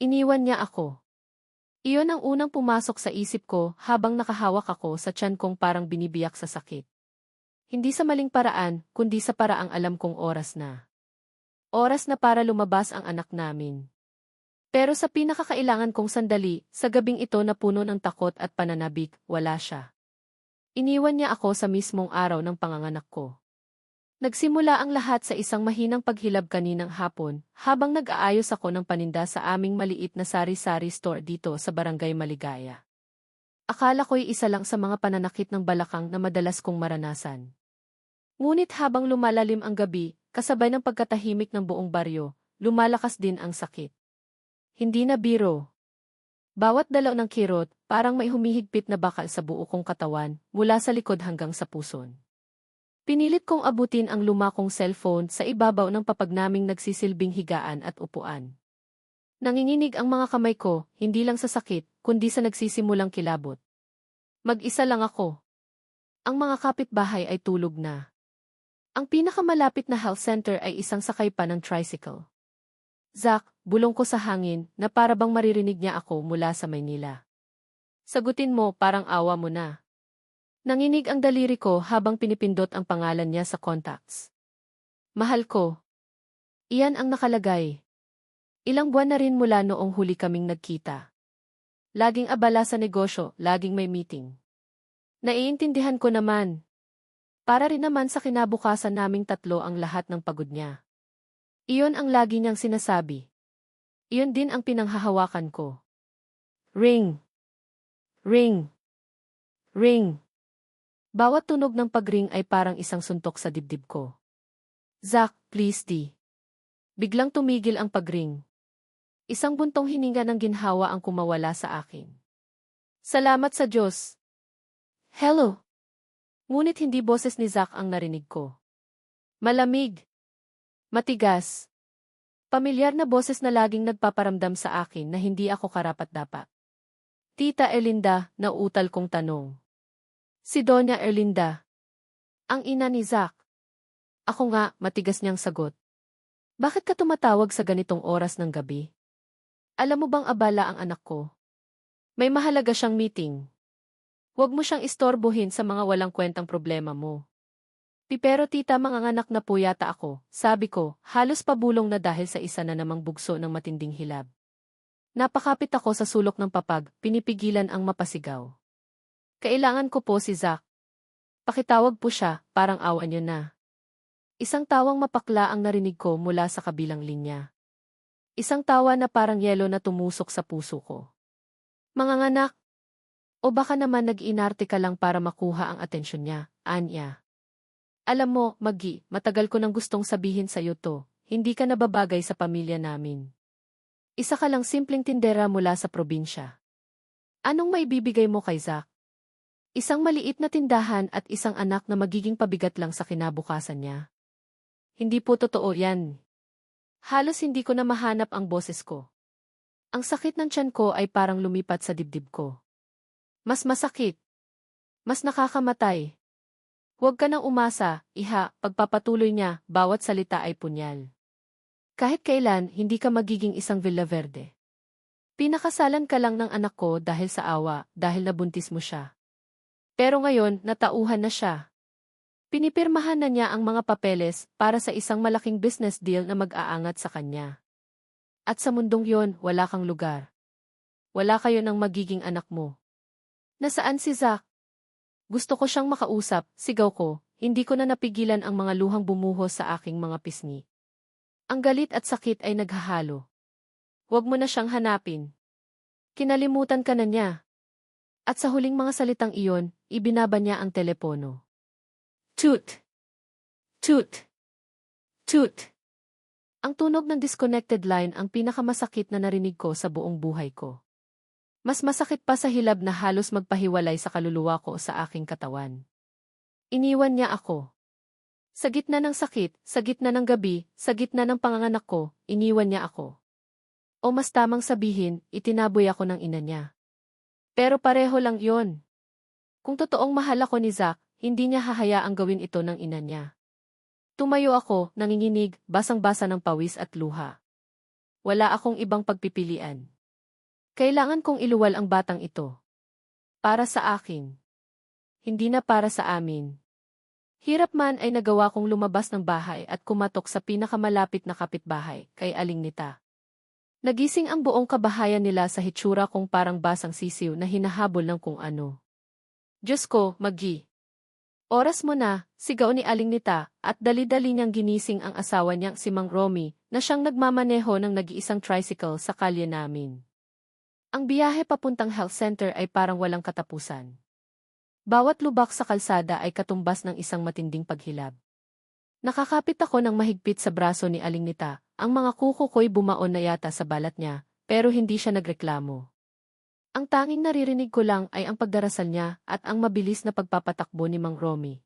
Iniwan niya ako. Iyon ang unang pumasok sa isip ko habang nakahawak ako sa tiyan kong parang binibiyak sa sakit. Hindi sa maling paraan, kundi sa paraang alam kong oras na. Oras na para lumabas ang anak namin. Pero sa pinakakailangan kong sandali, sa gabing ito na puno ng takot at pananabik, wala siya. Iniwan niya ako sa mismong araw ng panganganak ko. Nagsimula ang lahat sa isang mahinang paghilab kaninang hapon, habang nag-aayos ako ng paninda sa aming maliit na sari-sari store dito sa Barangay Maligaya. Akala ko'y isa lang sa mga pananakit ng balakang na madalas kong maranasan. Ngunit habang lumalalim ang gabi, kasabay ng pagkatahimik ng buong baryo, lumalakas din ang sakit. Hindi na biro. Bawat dalaw ng kirot, parang may humihigpit na bakal sa buo kong katawan, mula sa likod hanggang sa puson. Pinilit kong abutin ang luma kong cellphone sa ibabaw ng papag naming nagsisilbing higaan at upuan. Nanginginig ang mga kamay ko, hindi lang sa sakit, kundi sa nagsisimulang kilabot. Mag-isa lang ako. Ang mga kapitbahay ay tulog na. Ang pinakamalapit na health center ay isang sakay pa ng tricycle. Zach, bulong ko sa hangin na para bang maririnig niya ako mula sa Maynila. Sagutin mo, parang awa mo na. Nanginig ang daliri ko habang pinipindot ang pangalan niya sa contacts. Mahal ko. Iyan ang nakalagay. Ilang buwan na rin mula noong huli kaming nagkita. Laging abala sa negosyo, laging may meeting. Naiintindihan ko naman. Para rin naman sa kinabukasan naming tatlo ang lahat ng pagod niya. Iyon ang lagi niyang sinasabi. Iyon din ang pinanghahawakan ko. Ring. Ring. Ring. Bawat tunog ng pagring ay parang isang suntok sa dibdib ko. Zach, please di. Biglang tumigil ang pagring. Isang buntong hininga ng ginhawa ang kumawala sa akin. Salamat sa Diyos. Hello. Ngunit hindi boses ni Zach ang narinig ko. Malamig. Matigas. Pamilyar na boses na laging nagpaparamdam sa akin na hindi ako karapat-dapat. Tita Erlinda, nauutal kong tanong. Si Doña Erlinda. Ang ina ni Zach. Ako nga, matigas niyang sagot. Bakit ka tumatawag sa ganitong oras ng gabi? Alam mo bang abala ang anak ko? May mahalaga siyang meeting. Huwag mo siyang istorbohin sa mga walang kwentang problema mo. Pero tita, manganganak na po yata ako, sabi ko, halos pabulong na dahil sa isa na namang bugso ng matinding hilab. Napakapit ako sa sulok ng papag, pinipigilan ang mapasigaw. Kailangan ko po si Zach. Pakitawag po siya, parang awa niyo na. Isang tawang mapakla ang narinig ko mula sa kabilang linya. Isang tawa na parang yelo na tumusok sa puso ko. Manganganak. O baka naman nag-inarte ka lang para makuha ang atensyon niya, Anya. Alam mo, Maggie, matagal ko nang gustong sabihin sa'yo to, hindi ka nababagay sa pamilya namin. Isa ka lang simpleng tindera mula sa probinsya. Anong maibibigay mo kay Zach? Isang maliit na tindahan at isang anak na magiging pabigat lang sa kinabukasan niya. Hindi po totoo yan. Halos hindi ko na mahanap ang boses ko. Ang sakit ng tiyan ko ay parang lumipat sa dibdib ko. Mas masakit. Mas nakakamatay. Huwag ka nang umasa, iha, pagpapatuloy niya, bawat salita ay punyal. Kahit kailan, hindi ka magiging isang Villaverde. Pinakasalan ka lang ng anak ko dahil sa awa, dahil nabuntis mo siya. Pero ngayon, natauhan na siya. Pinipirmahan na niya ang mga papeles para sa isang malaking business deal na mag-aangat sa kanya. At sa mundong yon, wala kang lugar. Wala kayo ng magiging anak mo. Nasaan si Zach? Gusto ko siyang makausap, sigaw ko, hindi ko na napigilan ang mga luhang bumuhos sa aking mga pisngi. Ang galit at sakit ay naghahalo. Huwag mo na siyang hanapin. Kinalimutan ka na niya. At sa huling mga salitang iyon, ibinaba niya ang telepono. Toot! Toot! Toot! Ang tunog ng disconnected line ang pinakamasakit na narinig ko sa buong buhay ko. Mas masakit pa sa hilab na halos magpahiwalay sa kaluluwa ko sa aking katawan. Iniwan niya ako. Sa gitna ng sakit, sa gitna ng gabi, sa gitna ng panganganak ko, iniwan niya ako. O mas tamang sabihin, itinaboy ako ng ina niya. Pero pareho lang yon. Kung totoong mahal ako ni Zach, hindi niya hahayaang gawin ito ng ina niya. Tumayo ako, nanginginig, basang-basa ng pawis at luha. Wala akong ibang pagpipilian. Kailangan kong iluwal ang batang ito. Para sa akin. Hindi na para sa amin. Hirap man ay nagawa kong lumabas ng bahay at kumatok sa pinakamalapit na kapitbahay, kay Aling Nita. Nagising ang buong kabahayan nila sa hitsura kong parang basang sisiw na hinahabol ng kung ano. Diyos ko, Maggie. Oras mo na, sigaw ni Aling Nita, at dali-dali niyang ginising ang asawa niyang si Mang Romy, na siyang nagmamaneho ng nag-iisang tricycle sa kalye namin. Ang biyahe papuntang health center ay parang walang katapusan. Bawat lubak sa kalsada ay katumbas ng isang matinding paghilab. Nakakapit ako ng mahigpit sa braso ni Aling Nita, ang mga kuko ko'y bumaon na yata sa balat niya, pero hindi siya nagreklamo. Ang tanging naririnig ko lang ay ang pagdarasal niya at ang mabilis na pagpapatakbo ni Mang Romy.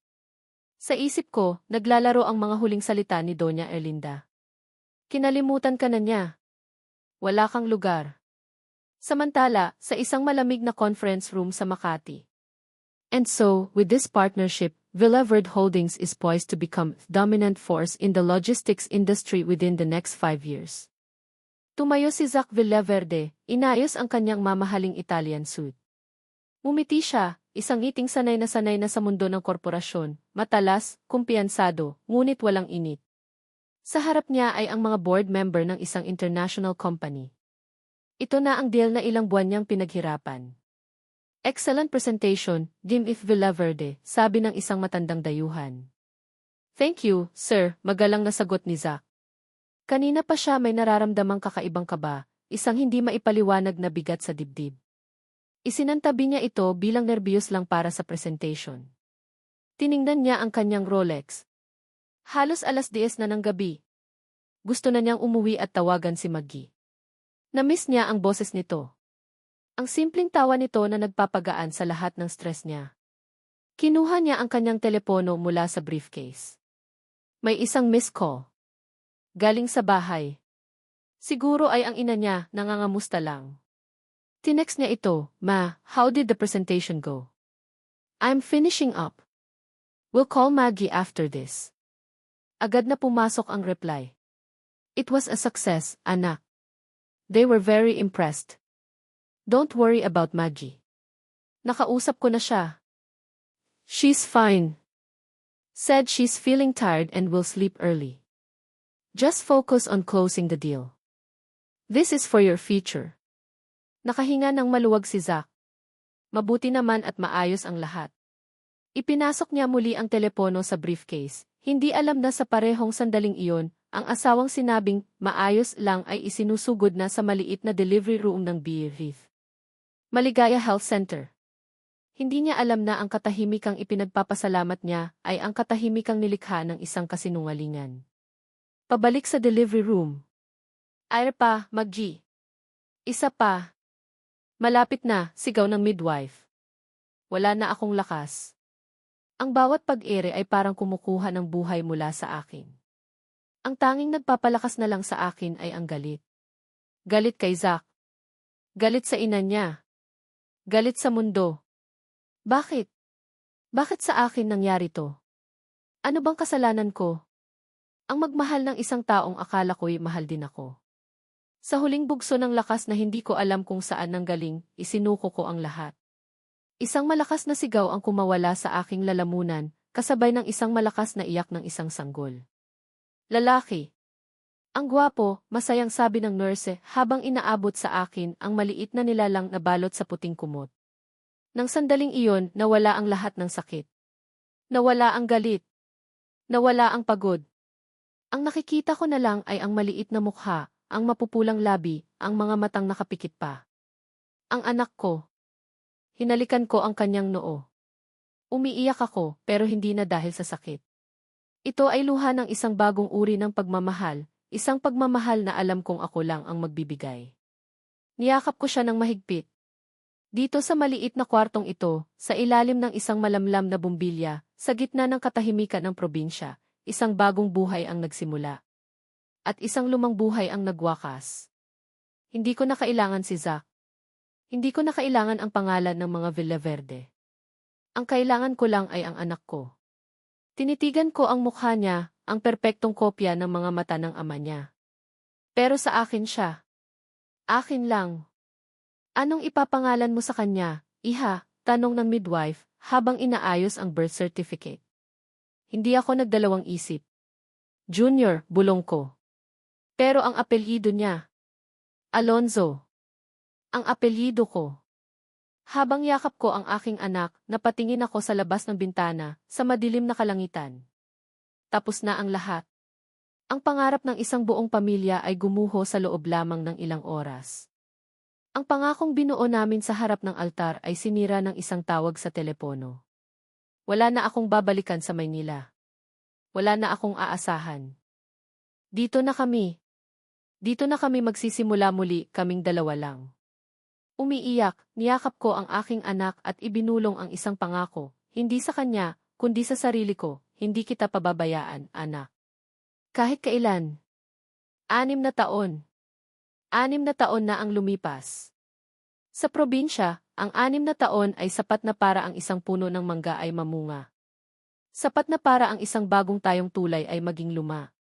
Sa isip ko, naglalaro ang mga huling salita ni Doña Erlinda. Kinalimutan ka na niya. Wala kang lugar. Samantala, sa isang malamig na conference room sa Makati. And so, with this partnership, Villaverde Holdings is poised to become a dominant force in the logistics industry within the next 5 years. Tumayo si Zach Villaverde, inayos ang kanyang mamahaling Italian suit. Umiti siya, isang ngiting sanay na sa mundo ng korporasyon, matalas, kumpiyansado, ngunit walang init. Sa harap niya ay ang mga board member ng isang international company. Ito na ang deal na ilang buwan niyang pinaghirapan. Excellent presentation, Jim F. Villaverde, sabi ng isang matandang dayuhan. Thank you, sir, magalang na sagot ni Zach. Kanina pa siya may nararamdamang kakaibang kaba, isang hindi maipaliwanag na bigat sa dibdib. Isinantabi niya ito bilang nerbiyos lang para sa presentation. Tiningnan niya ang kanyang Rolex. Halos 10:00 na ng gabi. Gusto na niyang umuwi at tawagan si Maggie. Namiss niya ang boses nito. Ang simpleng tawa nito na nagpapagaan sa lahat ng stress niya. Kinuha niya ang kanyang telepono mula sa briefcase. May isang missed call. Galing sa bahay. Siguro ay ang ina niya, nangangamusta lang. Tinext niya ito, Ma, how did the presentation go? I'm finishing up. We'll call Maggie after this. Agad na pumasok ang reply. It was a success, anak. They were very impressed. Don't worry about Maggie. Nakausap ko na siya. She's fine. Said she's feeling tired and will sleep early. Just focus on closing the deal. This is for your future. Nakahinga ng maluwag si Zach. Mabuti naman at maayos ang lahat. Ipinasok niya muli ang telepono sa briefcase. Hindi alam na sa parehong sandaling iyon, ang asawang sinabing maayos lang ay isinusugod na sa maliit na delivery room ng BFF. Maligaya Health Center. Hindi niya alam na ang katahimikang ipinagpapasalamat niya ay ang katahimikang nilikha ng isang kasinungalingan. Pabalik sa delivery room. Air pa, Maggie. Isa pa. Malapit na, sigaw ng midwife. Wala na akong lakas. Ang bawat pag-ere ay parang kumukuha ng buhay mula sa akin. Ang tanging nagpapalakas na lang sa akin ay ang galit. Galit kay Zach. Galit sa ina niya. Galit sa mundo. Bakit? Bakit sa akin nangyari to? Ano bang kasalanan ko? Ang magmahal ng isang taong akala ko'y mahal din ako. Sa huling bugso ng lakas na hindi ko alam kung saan nanggaling, isinuko ko ang lahat. Isang malakas na sigaw ang kumawala sa aking lalamunan, kasabay ng isang malakas na iyak ng isang sanggol. Lalaki. Ang gwapo, masayang sabi ng nurse habang inaabot sa akin ang maliit na nilalang na balot sa puting kumot. Nang sandaling iyon, nawala ang lahat ng sakit. Nawala ang galit. Nawala ang pagod. Ang nakikita ko na lang ay ang maliit na mukha, ang mapupulang labi, ang mga matang nakapikit pa. Ang anak ko. Hinalikan ko ang kanyang noo. Umiiyak ako, pero hindi na dahil sa sakit. Ito ay luha ng isang bagong uri ng pagmamahal, isang pagmamahal na alam kong ako lang ang magbibigay. Niyakap ko siya ng mahigpit. Dito sa maliit na kwartong ito, sa ilalim ng isang malamlam na bumbilya, sa gitna ng katahimikan ng probinsya, isang bagong buhay ang nagsimula. At isang lumang buhay ang nagwakas. Hindi ko na kailangan si Zach. Hindi ko na kailangan ang pangalan ng mga Villaverde. Ang kailangan ko lang ay ang anak ko. Tinitigan ko ang mukha niya, ang perpektong kopya ng mga mata ng ama niya. Pero sa akin siya. Akin lang. Anong ipapangalan mo sa kanya, iha? Tanong ng midwife, habang inaayos ang birth certificate. Hindi ako nagdalawang isip. Junior, bulong ko. Pero ang apelyido niya. Alonzo. Ang apelyido ko. Habang yakap ko ang aking anak, napatingin ako sa labas ng bintana, sa madilim na kalangitan. Tapos na ang lahat. Ang pangarap ng isang buong pamilya ay gumuho sa loob lamang ng ilang oras. Ang pangakong binuo namin sa harap ng altar ay sinira ng isang tawag sa telepono. Wala na akong babalikan sa Maynila. Wala na akong aasahan. Dito na kami. Dito na kami magsisimula muli, kaming dalawa lang. Umiiyak, niyakap ko ang aking anak at ibinulong ang isang pangako, hindi sa kanya, kundi sa sarili ko, hindi kita pababayaan, anak. Kahit kailan. 6 na taon. 6 na taon na ang lumipas. Sa probinsya, ang 6 na taon ay sapat na para ang isang puno ng mangga ay mamunga. Sapat na para ang isang bagong tayong tulay ay maging luma.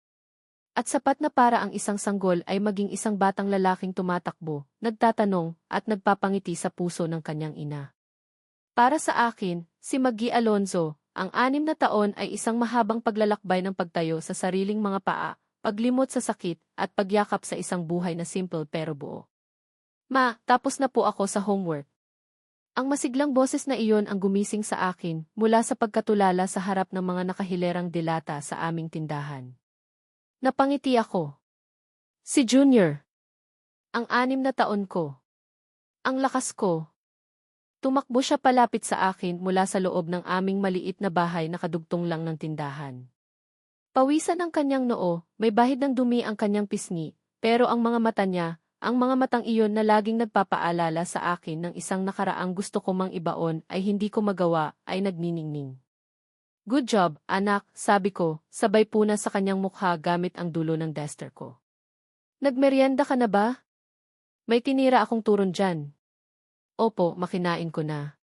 At sapat na para ang isang sanggol ay maging isang batang lalaking tumatakbo, nagtatanong, at nagpapangiti sa puso ng kanyang ina. Para sa akin, si Maggie Alonzo, ang 6 na taon ay isang mahabang paglalakbay ng pagtayo sa sariling mga paa, paglimot sa sakit, at pagyakap sa isang buhay na simple pero buo. Ma, tapos na po ako sa homework. Ang masiglang boses na iyon ang gumising sa akin mula sa pagkatulala sa harap ng mga nakahilerang dilata sa aming tindahan. Napangiti ako. Si Junior. Ang 6 na taon ko. Ang lakas ko. Tumakbo siya palapit sa akin mula sa loob ng aming maliit na bahay na kadugtong lang ng tindahan. Pawisan ang kanyang noo, may bahid ng dumi ang kanyang pisngi, pero ang mga mata niya, ang mga matang iyon na laging nagpapaalala sa akin ng isang nakaraang gusto ko mang ibaon ay hindi ko magawa, ay nagniningning. Good job, anak, sabi ko, sabay puna sa kanyang mukha gamit ang dulo ng duster ko. Nagmeryenda ka na ba? May tinira akong turon dyan. Opo, makinain ko na.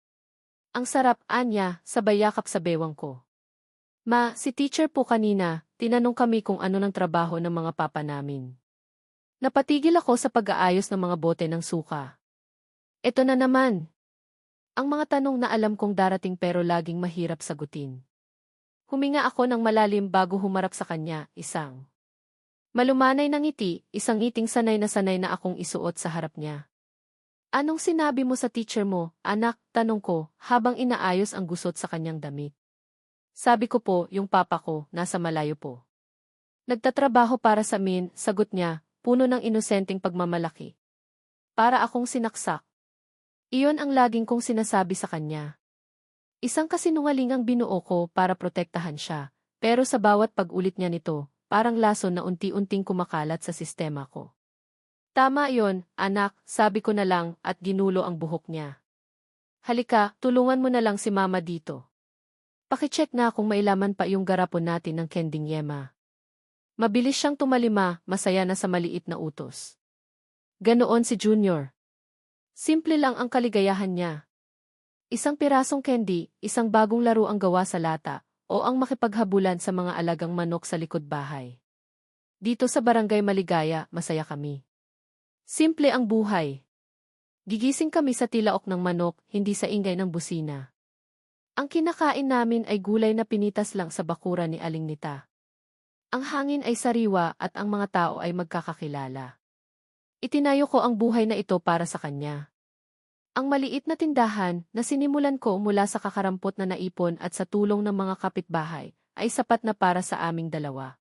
Ang sarap, anya, sabay yakap sa bewang ko. Ma, si teacher po kanina, tinanong kami kung ano ng trabaho ng mga papa namin. Napatigil ako sa pag-aayos ng mga bote ng suka. Ito na naman. Ang mga tanong na alam kong darating pero laging mahirap sagutin. Huminga ako ng malalim bago humarap sa kanya, isang malumanay ng ngiti, isang ngiting sanay na akong isuot sa harap niya. Anong sinabi mo sa teacher mo, anak? Tanong ko, habang inaayos ang gusot sa kanyang damit. Sabi ko po, yung papa ko, nasa malayo po. Nagtatrabaho para sa amin, sagot niya, puno ng inosenteng pagmamalaki. Para akong sinaksak. Iyon ang laging kong sinasabi sa kanya. Isang kasinungaling ang binuo ko para protektahan siya, pero sa bawat pag-ulit niya nito, parang lason na unti-unting kumakalat sa sistema ko. Tama yon, anak, sabi ko na lang at ginulo ang buhok niya. Halika, tulungan mo na lang si mama dito. Pakicheck na kung mailaman pa yung garapon natin ng kending yema. Mabilis siyang tumalima, masaya na sa maliit na utos. Ganoon si Junior. Simple lang ang kaligayahan niya. Isang pirasong candy, isang bagong laro ang gawa sa lata, o ang makipaghabulan sa mga alagang manok sa likod bahay. Dito sa Barangay Maligaya, masaya kami. Simple ang buhay. Gigising kami sa tilaok ng manok, hindi sa ingay ng busina. Ang kinakain namin ay gulay na pinitas lang sa bakuran ni Aling Nita. Ang hangin ay sariwa at ang mga tao ay magkakakilala. Itinayo ko ang buhay na ito para sa kanya. Ang maliit na tindahan na sinimulan ko mula sa kakarampot na naipon at sa tulong ng mga kapitbahay ay sapat na para sa aming dalawa.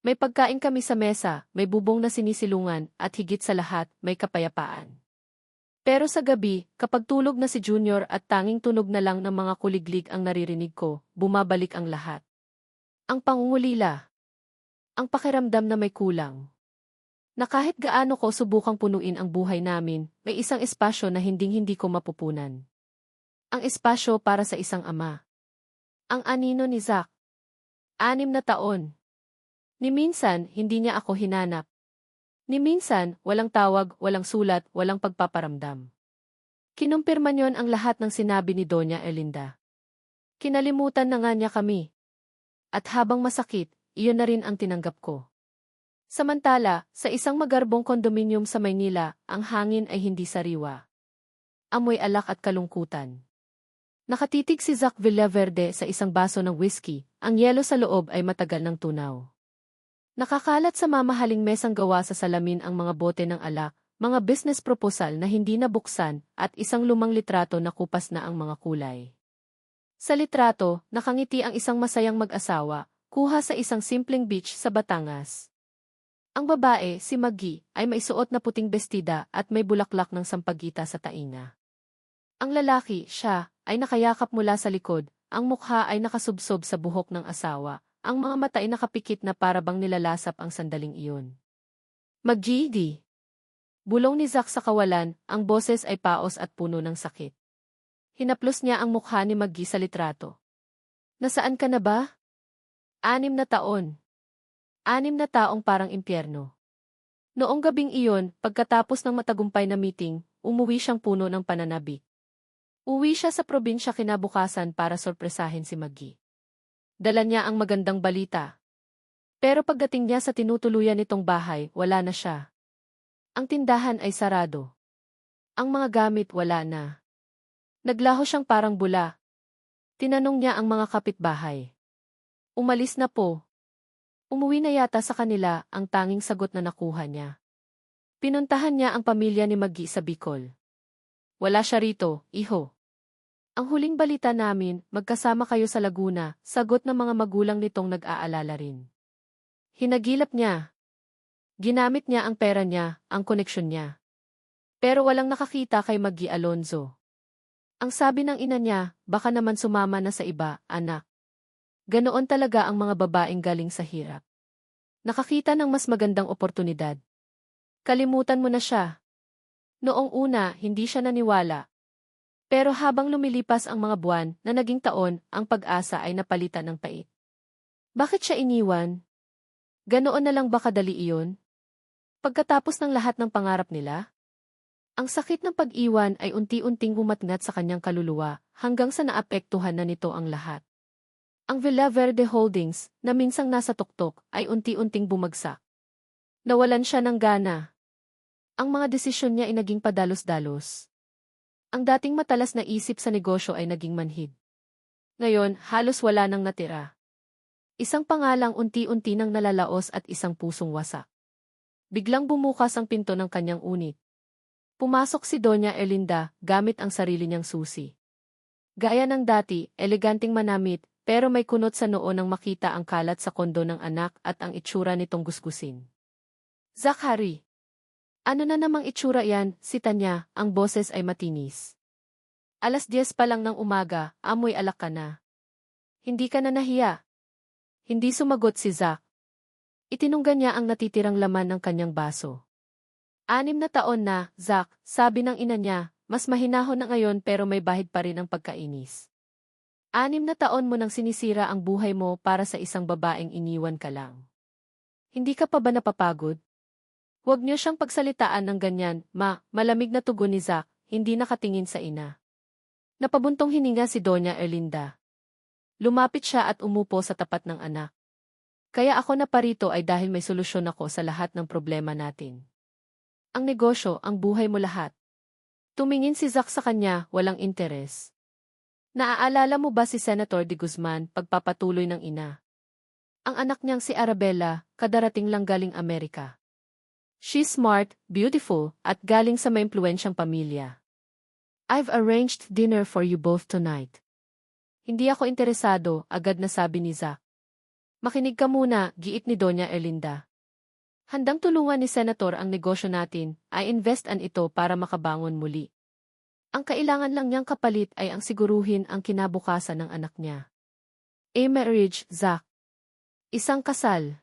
May pagkain kami sa mesa, may bubong na sinisilungan, at higit sa lahat, may kapayapaan. Pero sa gabi, kapag tulog na si Junior at tanging tunog na lang ng mga kuliglig ang naririnig ko, bumabalik ang lahat. Ang pangungulila. Ang pakiramdam na may kulang. Na kahit gaano ko subukang punuin ang buhay namin, may isang espasyo na hinding-hindi ko mapupunan. Ang espasyo para sa isang ama. Ang anino ni Zach. 6 na taon. Ni minsan, hindi niya ako hinanap. Ni minsan, walang tawag, walang sulat, walang pagpaparamdam. Kinumpirma niyon ang lahat ng sinabi ni Doña Erlinda. Kinalimutan na nga niya kami. At habang masakit, iyon na rin ang tinanggap ko. Samantala, sa isang magarbong kondominium sa Maynila, ang hangin ay hindi sariwa. Amoy alak at kalungkutan. Nakatitig si Zac Villaverde sa isang baso ng whiskey, ang yelo sa loob ay matagal ng tunaw. Nakakalat sa mamahaling mesang gawa sa salamin ang mga bote ng alak, mga business proposal na hindi nabuksan, at isang lumang litrato na kupas na ang mga kulay. Sa litrato, nakangiti ang isang masayang mag-asawa, kuha sa isang simpleng beach sa Batangas. Ang babae, si Maggie, ay may suot na puting bestida at may bulaklak ng sampagita sa tainga. Ang lalaki, siya, ay nakayakap mula sa likod, ang mukha ay nakasubsob sa buhok ng asawa, ang mga mata ay nakapikit na parabang nilalasap ang sandaling iyon. Maggie, di. Bulong ni Zac sa kawalan, ang boses ay paos at puno ng sakit. Hinaplos niya ang mukha ni Maggie sa litrato. Nasaan ka na ba? 6 na taon. 6 na taong parang impyerno. Noong gabing iyon, pagkatapos ng matagumpay na meeting, umuwi siyang puno ng pananabik. Uwi siya sa probinsya kinabukasan para sorpresahin si Maggie. Dala niya ang magandang balita. Pero pagdating niya sa tinutuluyan nitong bahay, wala na siya. Ang tindahan ay sarado. Ang mga gamit wala na. Naglaho siyang parang bula. Tinanong niya ang mga kapitbahay. Umalis na po. Umuwi na yata sa kanila, ang tanging sagot na nakuha niya. Pinuntahan niya ang pamilya ni Maggie sa Bicol. Wala siya rito, iho. Ang huling balita namin, magkasama kayo sa Laguna, sagot ng mga magulang nitong nag-aalala rin. Hinagilap niya. Ginamit niya ang pera niya, ang koneksyon niya. Pero walang nakakita kay Maggie Alonzo. Ang sabi ng ina niya, baka naman sumama na sa iba, anak. Ganoon talaga ang mga babaeng galing sa hirap. Nakakita ng mas magandang oportunidad. Kalimutan mo na siya. Noong una, hindi siya naniwala. Pero habang lumilipas ang mga buwan na naging taon, ang pag-asa ay napalitan ng pait. Bakit siya iniwan? Ganoon na lang ba kadali iyon? Pagkatapos ng lahat ng pangarap nila? Ang sakit ng pag-iwan ay unti-unting bumatngat sa kanyang kaluluwa hanggang sa naapektuhan na nito ang lahat. Ang Villaverde Holdings, na minsang nasa tuktok, ay unti-unting bumagsak. Nawalan siya ng gana. Ang mga desisyon niya ay naging padalos-dalos. Ang dating matalas na isip sa negosyo ay naging manhid. Ngayon, halos wala nang natira. Isang pangalang unti-unti nang nalalaos at isang pusong wasak. Biglang bumukas ang pinto ng kanyang unit. Pumasok si Doña Erlinda gamit ang sarili niyang susi. Gaya ng dati, eleganteng manamit, pero may kunot sa noo nang makita ang kalat sa kondo ng anak at ang itsura nitong gusgusin. Zachary! Ano na namang itsura yan, sita niya, ang boses ay matinis. 10:00 pa lang ng umaga, amoy alak ka na. Hindi ka na nahiya. Hindi sumagot si Zac. Itinunggan niya ang natitirang laman ng kanyang baso. 6 na taon na, Zac, sabi ng ina niya, mas mahinahon na ngayon pero may bahid pa rin ang pagkainis. 6 na taon mo nang sinisira ang buhay mo para sa isang babaeng iniwan ka lang. Hindi ka pa ba napapagod? Huwag niyo siyang pagsalitaan ng ganyan, malamig na tugon ni Zac, hindi nakatingin sa ina. Napabuntong hininga si Doña Erlinda. Lumapit siya at umupo sa tapat ng anak. Kaya ako na parito ay dahil may solusyon ako sa lahat ng problema natin. Ang negosyo, ang buhay mo lahat. Tumingin si Zac sa kanya, walang interes. Naaalala mo ba si Senator de Guzman, pagpapatuloy ng ina? Ang anak niyang si Arabella, kadarating lang galing Amerika. She's smart, beautiful, at galing sa maimpluwensyang pamilya. I've arranged dinner for you both tonight. Hindi ako interesado, agad na sabi ni Zac. Makinig ka muna, giit ni Doña Erlinda. Handang tulungan ni Senator ang negosyo natin, I investan ito para makabangon muli. Ang kailangan lang niyang kapalit ay ang siguruhin ang kinabukasan ng anak niya. A marriage, Zac. Isang kasal.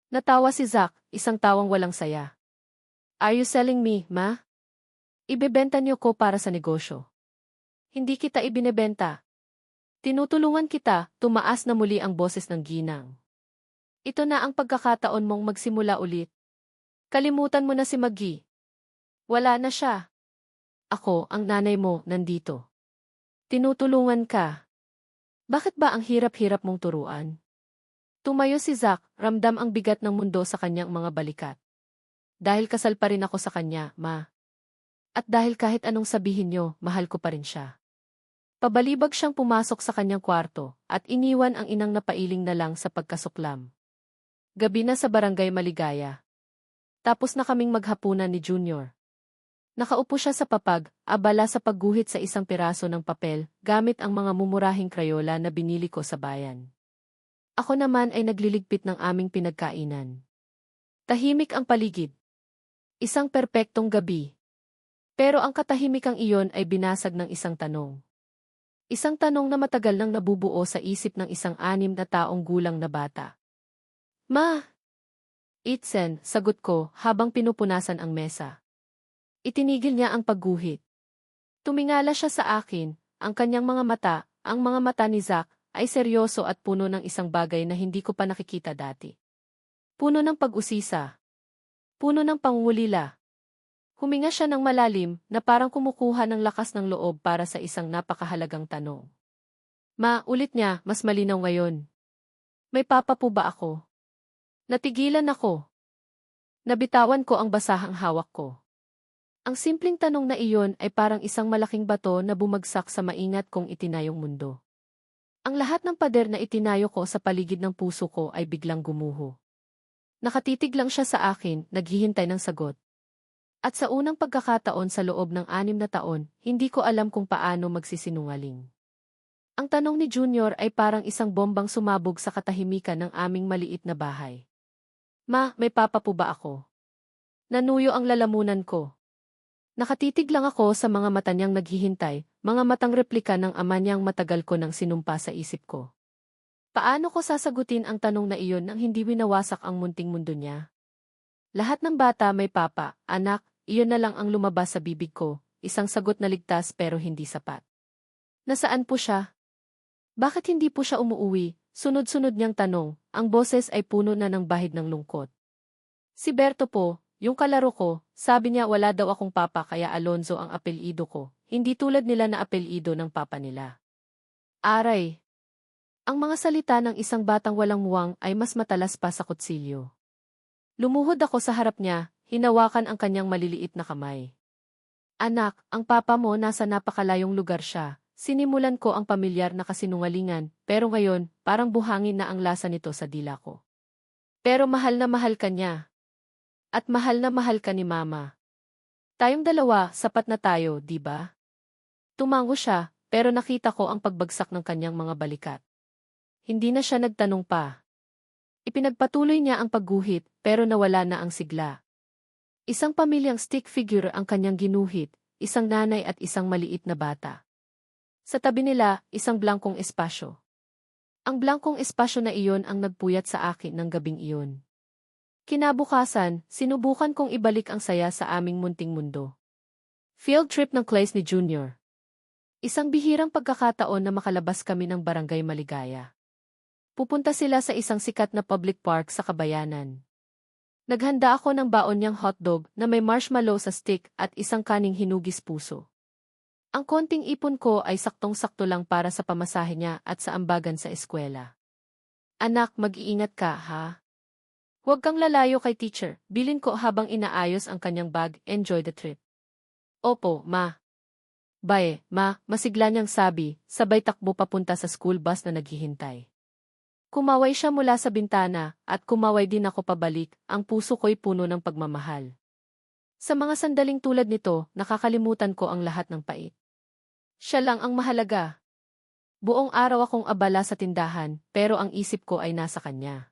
Natawa si Zac, isang tawang walang saya. Are you selling me, ma? Ibebenta niyo ko para sa negosyo. Hindi kita ibinebenta. Tinutulungan kita, tumaas na muli ang boses ng ginang. Ito na ang pagkakataon mong magsimula ulit. Kalimutan mo na si Maggie. Wala na siya. Ako, ang nanay mo, nandito. Tinutulungan ka. Bakit ba ang hirap-hirap mong turuan? Tumayo si Zack, ramdam ang bigat ng mundo sa kanyang mga balikat. Dahil kasal pa rin ako sa kanya, ma. At dahil kahit anong sabihin niyo, mahal ko pa rin siya. Pabalibag siyang pumasok sa kanyang kwarto, at iniwan ang inang napailing na lang sa pagkasuklam. Gabi na sa barangay Maligaya. Tapos na kaming maghapunan ni Junior. Nakaupo siya sa papag, abala sa pagguhit sa isang piraso ng papel, gamit ang mga mumurahing krayola na binili ko sa bayan. Ako naman ay nagliligpit ng aming pinagkainan. Tahimik ang paligid. Isang perpektong gabi. Pero ang katahimikang iyon ay binasag ng isang tanong. Isang tanong na matagal nang nabubuo sa isip ng isang 6 na taong gulang na bata. Ma! Itzen, sagot ko habang pinupunasan ang mesa. Itinigil niya ang pagguhit. Tumingala siya sa akin, ang kanyang ang mga mata ni Zack, ay seryoso at puno ng isang bagay na hindi ko pa nakikita dati. Puno ng pag-usisa. Puno ng pangungulila. Huminga siya ng malalim na parang kumukuha ng lakas ng loob para sa isang napakahalagang tanong. Ma, ulit niya, mas malinaw ngayon. May papa po ba ako? Natigilan ako. Nabitawan ko ang basahang hawak ko. Ang simpleng tanong na iyon ay parang isang malaking bato na bumagsak sa maingat kong itinayong mundo. Ang lahat ng pader na itinayo ko sa paligid ng puso ko ay biglang gumuho. Nakatitig lang siya sa akin, naghihintay ng sagot. At sa unang pagkakataon sa loob ng 6 na taon, hindi ko alam kung paano magsisinungaling. Ang tanong ni Junior ay parang isang bombang sumabog sa katahimikan ng aming maliit na bahay. Ma, may papa po ba ako? Nanuyo ang lalamunan ko. Nakatitig lang ako sa mga mata niyang naghihintay, mga matang replika ng ama niyang matagal ko nang sinumpa sa isip ko. Paano ko sasagutin ang tanong na iyon nang hindi winawasak ang munting mundo niya? Lahat ng bata may papa, anak, iyon na lang ang lumabas sa bibig ko, isang sagot na ligtas pero hindi sapat. Nasaan po siya? Bakit hindi po siya umuuwi? Sunod-sunod niyang tanong, ang boses ay puno na ng bahid ng lungkot. Si Berto po, yung kalaro ko, sabi niya wala daw akong papa kaya Alonzo ang apelyido ko, hindi tulad nila na apelyido ng papa nila. Aray! Ang mga salita ng isang batang walang muwang ay mas matalas pa sa kutsilyo. Lumuhod ako sa harap niya, hinawakan ang kanyang maliliit na kamay. Anak, ang papa mo nasa napakalayong lugar siya. Sinimulan ko ang pamilyar na kasinungalingan, pero ngayon, parang buhangin na ang lasa nito sa dila ko. Pero mahal na mahal ka niya. At mahal na mahal ka ni mama. Tayong dalawa, sapat na tayo, di ba? Tumango siya, pero nakita ko ang pagbagsak ng kanyang mga balikat. Hindi na siya nagtanong pa. Ipinagpatuloy niya ang pagguhit, pero nawala na ang sigla. Isang pamilyang stick figure ang kanyang ginuhit, isang nanay at isang maliit na bata. Sa tabi nila, isang blangkong espasyo. Ang blangkong espasyo na iyon ang nagpuyat sa akin ng gabing iyon. Kinabukasan, sinubukan kong ibalik ang saya sa aming munting mundo. Field trip ng class ni Junior. Isang bihirang pagkakataon na makalabas kami ng barangay Maligaya. Pupunta sila sa isang sikat na public park sa Kabayanan. Naghanda ako ng baon niyang hotdog na may marshmallow sa stick at isang kaning hinugis puso. Ang konting ipon ko ay saktong-sakto lang para sa pamasahe niya at sa ambagan sa eskwela. Anak, mag-iingat ka, ha? Huwag kang lalayo kay teacher, bilin ko habang inaayos ang kanyang bag, enjoy the trip. Opo, ma. Bae, ma, masigla niyang sabi, sabay takbo papunta sa school bus na naghihintay. Kumaway siya mula sa bintana, at kumaway din ako pabalik, ang puso ko'y puno ng pagmamahal. Sa mga sandaling tulad nito, nakakalimutan ko ang lahat ng pait. Siya lang ang mahalaga. Buong araw akong abala sa tindahan, pero ang isip ko ay nasa kanya.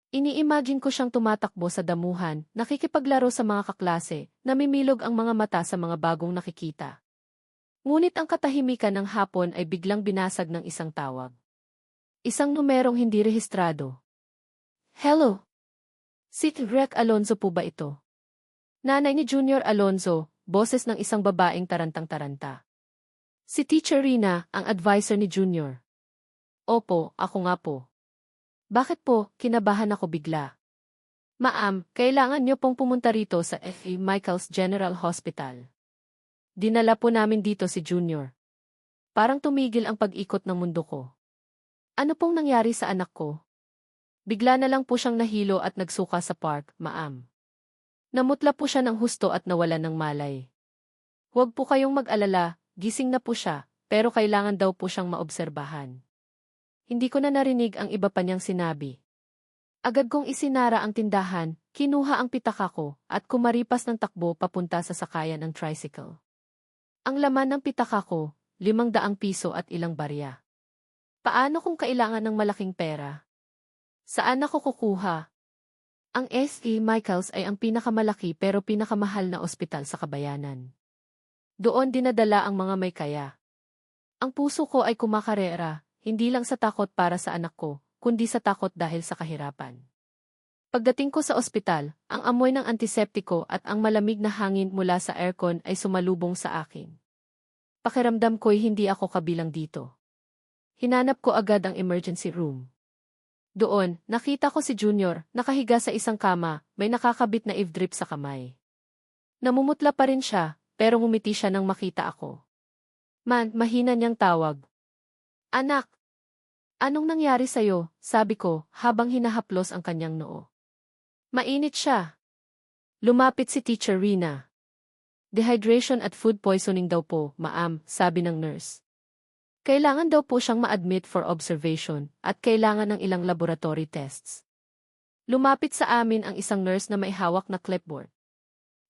Ini-imagine ko siyang tumatakbo sa damuhan, nakikipaglaro sa mga kaklase, namimilog ang mga mata sa mga bagong nakikita. Ngunit ang katahimikan ng hapon ay biglang binasag ng isang tawag. Isang numerong hindi rehistrado. Hello? Si Rec Alonzo po ba ito? Nanay ni Junior Alonzo, boses ng isang babaeng tarantang-taranta. Si Teacher Rina, ang advisor ni Junior. Opo, ako nga po. Bakit po, kinabahan ako bigla. Ma'am, kailangan niyo pong pumunta rito sa F.E. Michaels General Hospital. Dinala po namin dito si Junior. Parang tumigil ang pag-ikot ng mundo ko. Ano pong nangyari sa anak ko? Bigla na lang po siyang nahilo at nagsuka sa park, ma'am. Namutla po siya ng husto at nawalan ng malay. Huwag po kayong mag-alala, gising na po siya, pero kailangan daw po siyang maobserbahan. Hindi ko na narinig ang iba pa niyang sinabi. Agad kong isinara ang tindahan, kinuha ang pitaka ko, at kumaripas ng takbo papunta sa sakayan ng tricycle. Ang laman ng pitaka ko, 500 piso at ilang barya. Paano kung kailangan ng malaking pera? Saan ako kukuha? Ang S.E. Michaels ay ang pinakamalaki pero pinakamahal na ospital sa Kabayanan. Doon dinadala ang mga may kaya. Ang puso ko ay kumakarera, hindi lang sa takot para sa anak ko, kundi sa takot dahil sa kahirapan. Pagdating ko sa ospital, ang amoy ng antiseptiko at ang malamig na hangin mula sa aircon ay sumalubong sa akin. Pakiramdam ko'y hindi ako kabilang dito. Hinanap ko agad ang emergency room. Doon, nakita ko si Junior, nakahiga sa isang kama, may nakakabit na IV drip sa kamay. Namumutla pa rin siya, pero ngumiti siya nang makita ako. Man, mahina niyang tawag. Anak! Anong nangyari sa'yo? Sabi ko, habang hinahaplos ang kanyang noo. Mainit siya. Lumapit si Teacher Rina. Dehydration at food poisoning daw po, ma'am, sabi ng nurse. Kailangan daw po siyang ma-admit for observation at kailangan ng ilang laboratory tests. Lumapit sa amin ang isang nurse na may hawak na clipboard.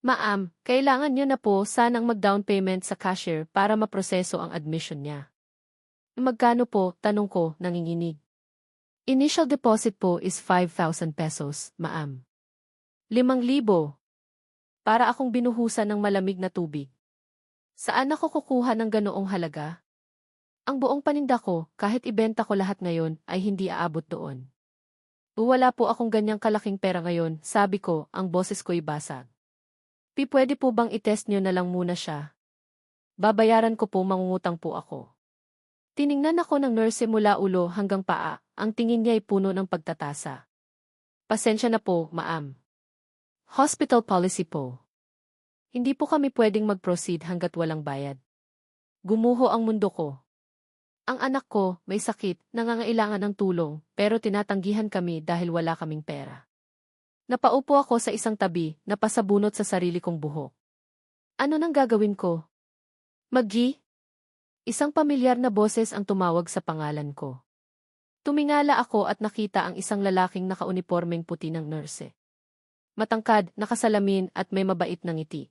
Ma'am, kailangan niyo na po sanang mag-down payment sa cashier para maproseso ang admission niya. Magkano po, tanong ko, nanginginig. Initial deposit po is 5,000 pesos, ma'am. 5,000. Para akong binuhusan ng malamig na tubig. Saan ako kukuha ng ganoong halaga? Ang buong paninda ko, kahit ibenta ko lahat ngayon, ay hindi aabot doon. Wala po akong ganyang kalaking pera ngayon, sabi ko, ang boses ko'y basag. Pwede po bang itest nyo na lang muna siya? Babayaran ko po, mangungutang po ako. Tiningnan ako ng nurse mula ulo hanggang paa, ang tingin niya ay puno ng pagtatasa. Pasensya na po, ma'am. Hospital policy po. Hindi po kami pwedeng mag-proceed hanggat walang bayad. Gumuho ang mundo ko. Ang anak ko, may sakit, nangangailangan ng tulong, pero tinatanggihan kami dahil wala kaming pera. Napaupo ako sa isang tabi, napasabunot sa sarili kong buhok. Ano nang gagawin ko? Maggie? Isang pamilyar na boses ang tumawag sa pangalan ko. Tumingala ako at nakita ang isang lalaking nakaunipormeng puti ng nurse. Matangkad, nakasalamin at may mabait na ngiti.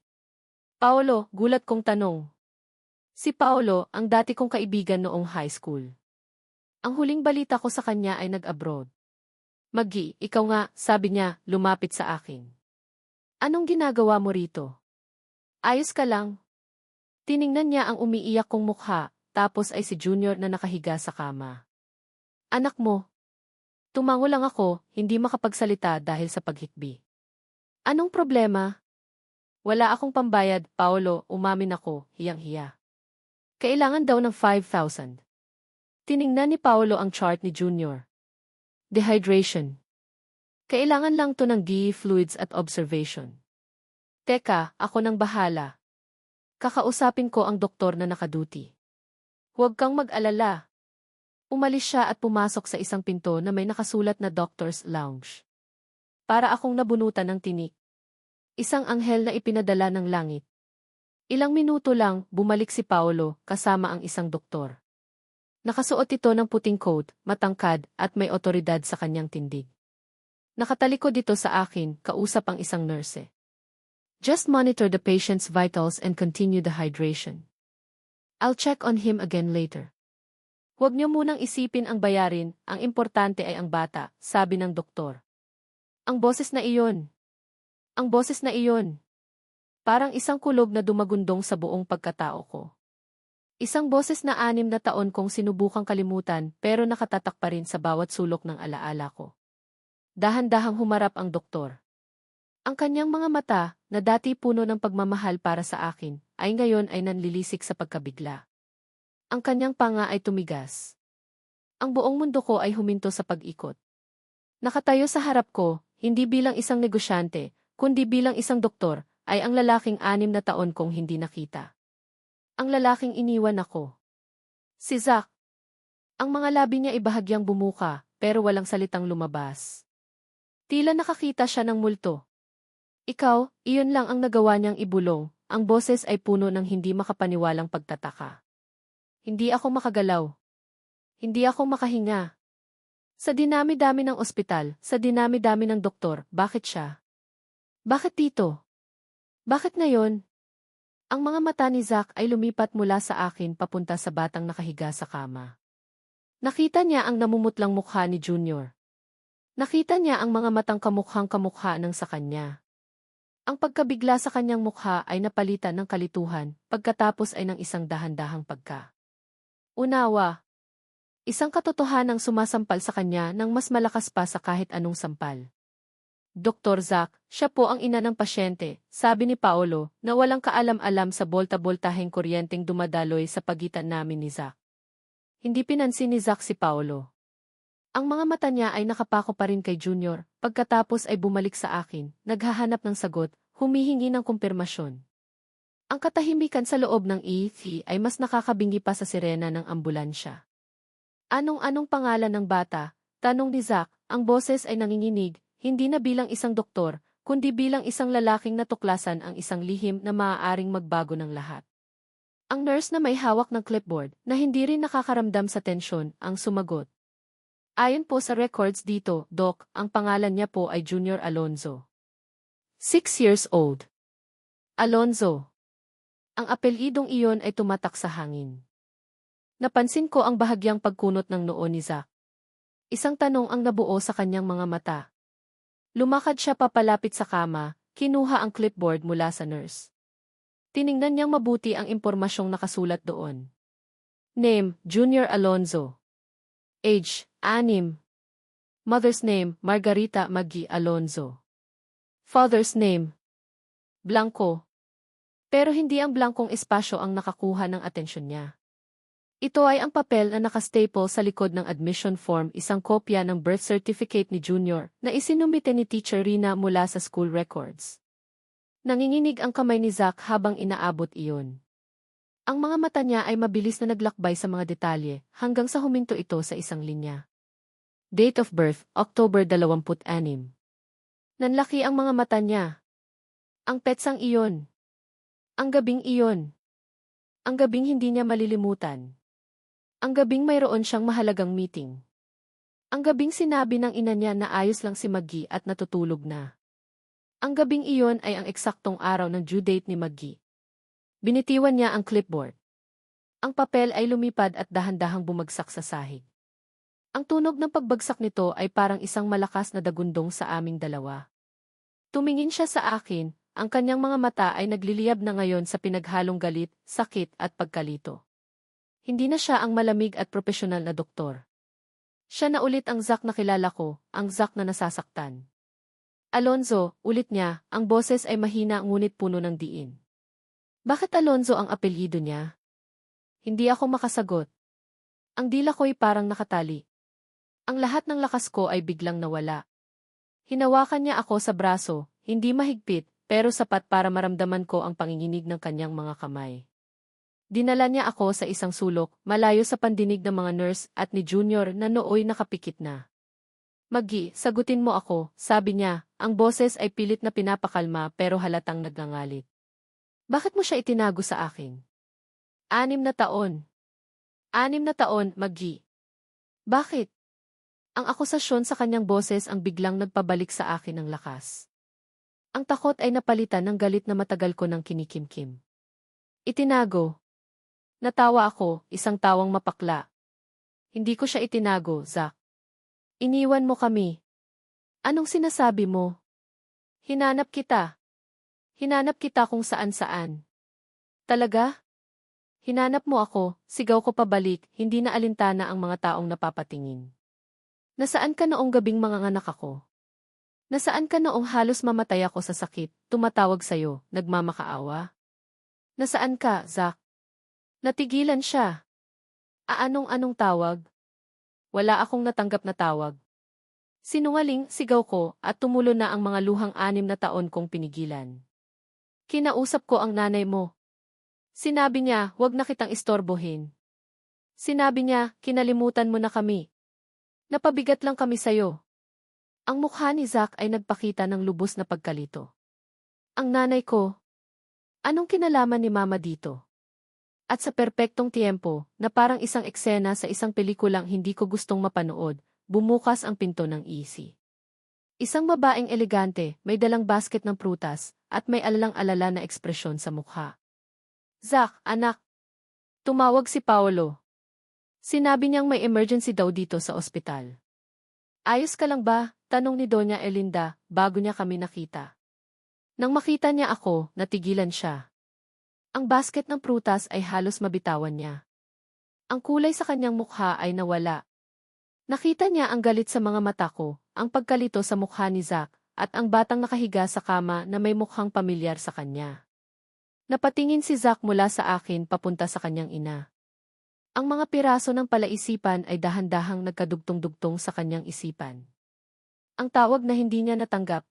Paolo, gulat kong tanong. Si Paolo, ang dati kong kaibigan noong high school. Ang huling balita ko sa kanya ay nag-abroad. Maggie, ikaw nga, sabi niya, lumapit sa akin. Anong ginagawa mo rito? Ayos ka lang? Tiningnan niya ang umiiyak kong mukha, tapos ay si Junior na nakahiga sa kama. Anak mo. Tumango lang ako, hindi makapagsalita dahil sa paghikbi. Anong problema? Wala akong pambayad, Paolo, umamin ako, hiyang-hiya. Kailangan daw ng 5,000. Tiningnan ni Paolo ang chart ni Junior. Dehydration. Kailangan lang to ng DE fluids at observation. Teka, ako nang bahala. Kakausapin ko ang doktor na nakaduty. Huwag kang mag-alala. Umalis siya at pumasok sa isang pinto na may nakasulat na Doctor's Lounge. Para akong nabunutan ng tinik. Isang anghel na ipinadala ng langit. Ilang minuto lang, bumalik si Paolo, kasama ang isang doktor. Nakasuot ito ng puting coat, matangkad, at may otoridad sa kanyang tindig. Nakatalikod dito sa akin, kausap ang isang nurse. Just monitor the patient's vitals and continue the hydration. I'll check on him again later. Huwag niyo munang isipin ang bayarin, ang importante ay ang bata, sabi ng doktor. Ang boses na iyon. Ang boses na iyon. Parang isang kulog na dumagundong sa buong pagkatao ko. Isang boses na 6 na taon kong sinubukang kalimutan pero nakatatak pa rin sa bawat sulok ng alaala ko. Dahan-dahang humarap ang doktor. Ang kanyang mga mata, na dati puno ng pagmamahal para sa akin, ay ngayon ay nanlilisik sa pagkabigla. Ang kanyang panga ay tumigas. Ang buong mundo ko ay huminto sa pag-ikot. Nakatayo sa harap ko, hindi bilang isang negosyante, kundi bilang isang doktor, ay ang lalaking 6 na taon kong hindi nakita. Ang lalaking iniwan ako. Si Zach. Ang mga labi niya ibahagyang bumuka, pero walang salitang lumabas. Tila nakakita siya ng multo. Ikaw, iyon lang ang nagawa niyang ibulong, ang boses ay puno ng hindi makapaniwalang pagtataka. Hindi ako makagalaw. Hindi ako makahinga. Sa dinami-dami ng ospital, sa dinami-dami ng doktor, bakit siya? Bakit dito? Bakit ngayon? Ang mga mata ni Zack ay lumipat mula sa akin papunta sa batang nakahiga sa kama. Nakita niya ang namumutlang mukha ni Junior. Nakita niya ang mga matang kamukhang-kamukha ng sa kanya. Ang pagkabigla sa kanyang mukha ay napalitan ng kalituhan, pagkatapos ay ng isang dahan-dahang pagka-unawa. Isang katotohanang sumasampal sa kanya ng mas malakas pa sa kahit anong sampal. Dr. Zack, siya po ang ina ng pasyente, sabi ni Paolo, na walang kaalam-alam sa bolta-boltaheng kuryenteng dumadaloy sa pagitan namin ni Zack. Hindi pinansin ni Zack si Paolo. Ang mga mata niya ay nakapako pa rin kay Junior, pagkatapos ay bumalik sa akin, naghahanap ng sagot, humihingi ng kumpirmasyon. Ang katahimikan sa loob ng ET ay mas nakakabingi pa sa sirena ng ambulansya. Anong pangalan ng bata? Tanong ni Zack, ang boses ay nanginginig, hindi na bilang isang doktor, kundi bilang isang lalaking natuklasan ang isang lihim na maaaring magbago ng lahat. Ang nurse na may hawak ng clipboard, na hindi rin nakakaramdam sa tensyon, ang sumagot. Ayon po sa records dito, Doc, ang pangalan niya po ay Junior Alonzo. 6 years old. Alonzo. Ang apelyidong iyon ay tumatak sa hangin. Napansin ko ang bahagyang pagkunot ng noo ni Zack. Isang tanong ang nabuo sa kanyang mga mata. Lumakad siya papalapit sa kama, kinuha ang clipboard mula sa nurse. Tiningnan niyang mabuti ang impormasyong nakasulat doon. Name, Junior Alonzo. Age, 6. Mother's name, Margarita Maggie Alonzo. Father's name, Blanco. Pero hindi ang blankong espasyo ang nakakuha ng atensyon niya. Ito ay ang papel na nakastaple sa likod ng admission form, isang kopya ng birth certificate ni Junior na isinumite ni Teacher Rina mula sa school records. Nanginginig ang kamay ni Zack habang inaabot iyon. Ang mga mata niya ay mabilis na naglakbay sa mga detalye hanggang sa huminto ito sa isang linya. Date of birth, October 26. Nanlaki ang mga mata niya. Ang petsang iyon. Ang gabing iyon. Ang gabing hindi niya malilimutan. Ang gabing mayroon siyang mahalagang meeting. Ang gabing sinabi ng ina niya na ayos lang si Maggie at natutulog na. Ang gabing iyon ay ang eksaktong araw ng due date ni Maggie. Binitiwan niya ang clipboard. Ang papel ay lumipad at dahan-dahang bumagsak sa sahig. Ang tunog ng pagbagsak nito ay parang isang malakas na dagundong sa aming dalawa. Tumingin siya sa akin, ang kanyang mga mata ay nagliliyab na ngayon sa pinaghalong galit, sakit at pagkalito. Hindi na siya ang malamig at propesyonal na doktor. Siya na ulit ang Zack na kilala ko, ang Zack na nasasaktan. Alonzo, ulit niya, ang boses ay mahina ngunit puno ng diin. Bakit Alonzo ang apelyido niya? Hindi ako makasagot. Ang dila ko'y parang nakatali. Ang lahat ng lakas ko ay biglang nawala. Hinawakan niya ako sa braso, hindi mahigpit, pero sapat para maramdaman ko ang panginginig ng kanyang mga kamay. Dinala niya ako sa isang sulok, malayo sa pandinig ng mga nurse at ni Junior na nooy nakapikit na. Maggie, sagutin mo ako, sabi niya, ang boses ay pilit na pinapakalma pero halatang nagngangalit. Bakit mo siya itinago sa akin? 6 na taon. 6 na taon, Maggie. Bakit? Ang akusasyon sa kanyang boses ang biglang nagpabalik sa akin ng lakas. Ang takot ay napalitan ng galit na matagal ko ng kinikimkim. Itinago. Natawa ako, isang tawang mapakla. Hindi ko siya itinago, Zack. Iniwan mo kami. Anong sinasabi mo? Hinanap kita. Hinanap kita kung saan-saan. Talaga? Hinanap mo ako, sigaw ko pabalik, hindi na alintana ang mga taong napapatingin. Nasaan ka noong gabing manganganak ako? Nasaan ka noong halos mamatay ako sa sakit, tumatawag sa'yo, nagmamakaawa? Nasaan ka, Zack? Natigilan siya. Anong tawag? Wala akong natanggap na tawag. Sinungaling, sigaw ko, at tumulo na ang mga luhang 6 na taon kong pinigilan. Kinausap ko ang nanay mo. Sinabi niya, huwag na kitang istorbohin. Sinabi niya, kinalimutan mo na kami. Napabigat lang kami sa'yo. Ang mukha ni Zack ay nagpakita ng lubos na pagkalito. Ang nanay ko, anong kinalaman ni Mama dito? At sa perpektong tiempo, na parang isang eksena sa isang pelikulang hindi ko gustong mapanood, bumukas ang pinto ng EC. Isang babaeng elegante, may dalang basket ng prutas, at may alalang-alala na ekspresyon sa mukha. Zack, anak. Tumawag si Paolo. Sinabi niyang may emergency daw dito sa ospital. Ayos ka lang ba? Tanong ni Doña Elinda, bago niya kami nakita. Nang makita niya ako, natigilan siya. Ang basket ng prutas ay halos mabitawan niya. Ang kulay sa kanyang mukha ay nawala. Nakita niya ang galit sa mga mata ko, ang pagkalito sa mukha ni Zack, at ang batang nakahiga sa kama na may mukhang pamilyar sa kanya. Napatingin si Zack mula sa akin papunta sa kanyang ina. Ang mga piraso ng palaisipan ay dahan-dahang nagkadugtong-dugtong sa kanyang isipan. Ang tawag na hindi niya natanggap.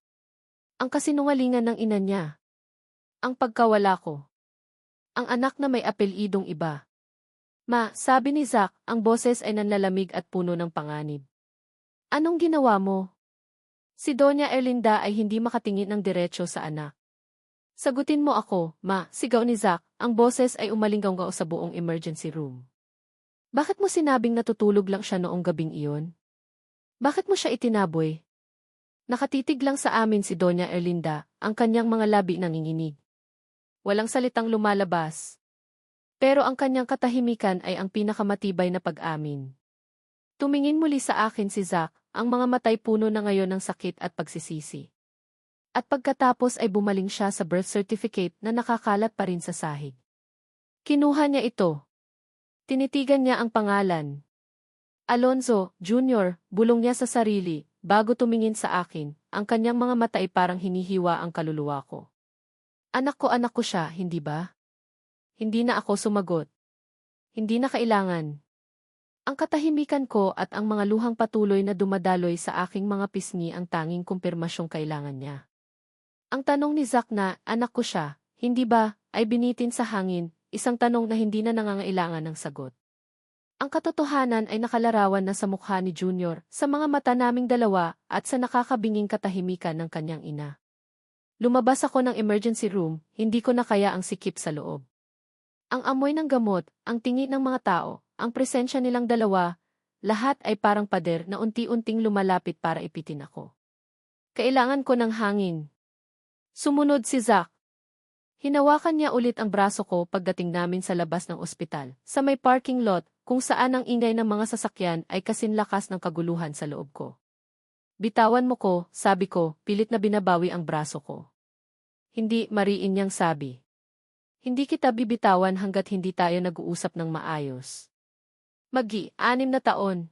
Ang kasinungalingan ng ina niya. Ang pagkawala ko. Ang anak na may apelyidong iba. Ma, sabi ni Zack, ang boses ay nanlalamig at puno ng panganib. Anong ginawa mo? Si Doña Erlinda ay hindi makatingin ng diretso sa anak. Sagutin mo ako, ma, sigaw ni Zack, ang boses ay umalinggaw sa buong emergency room. Bakit mo sinabing natutulog lang siya noong gabing iyon? Bakit mo siya itinaboy? Nakatitig lang sa amin si Doña Erlinda, ang kanyang mga labi nanginginig. Walang salitang lumalabas. Pero ang kanyang katahimikan ay ang pinakamatibay na pag-amin. Tumingin muli sa akin si Zack, ang mga matay puno na ngayon ng sakit at pagsisisi. At pagkatapos ay bumaling siya sa birth certificate na nakakalat pa rin sa sahig. Kinuha niya ito. Tinitigan niya ang pangalan. Alonzo, Jr., bulong niya sa sarili, bago tumingin sa akin, ang kanyang mga mata ay parang hinihiwa ang kaluluwa ko. Anak ko siya, hindi ba? Hindi na ako sumagot. Hindi na kailangan. Ang katahimikan ko at ang mga luhang patuloy na dumadaloy sa aking mga pisngi ang tanging kumpirmasyong kailangan niya. Ang tanong ni Zack na, anak ko siya, hindi ba, ay binitin sa hangin, isang tanong na hindi na nangangailangan ng sagot. Ang katotohanan ay nakalarawan na sa mukha ni Junior, sa mga mata naming dalawa, at sa nakakabinging katahimikan ng kanyang ina. Lumabas ako ng emergency room, hindi ko na kaya ang sikip sa loob. Ang amoy ng gamot, ang tingin ng mga tao, ang presensya nilang dalawa, lahat ay parang pader na unti-unting lumalapit para ipitin ako. Kailangan ko ng hangin. Sumunod si Zack. Hinawakan niya ulit ang braso ko pagdating namin sa labas ng ospital, sa may parking lot, kung saan ang ingay ng mga sasakyan ay kasinlakas ng kaguluhan sa loob ko. Bitawan mo ko, sabi ko, pilit na binabawi ang braso ko. Hindi, mariin niyang sabi. Hindi kita bibitawan hanggat hindi tayo nag-uusap ng maayos. Magi, 6 na taon.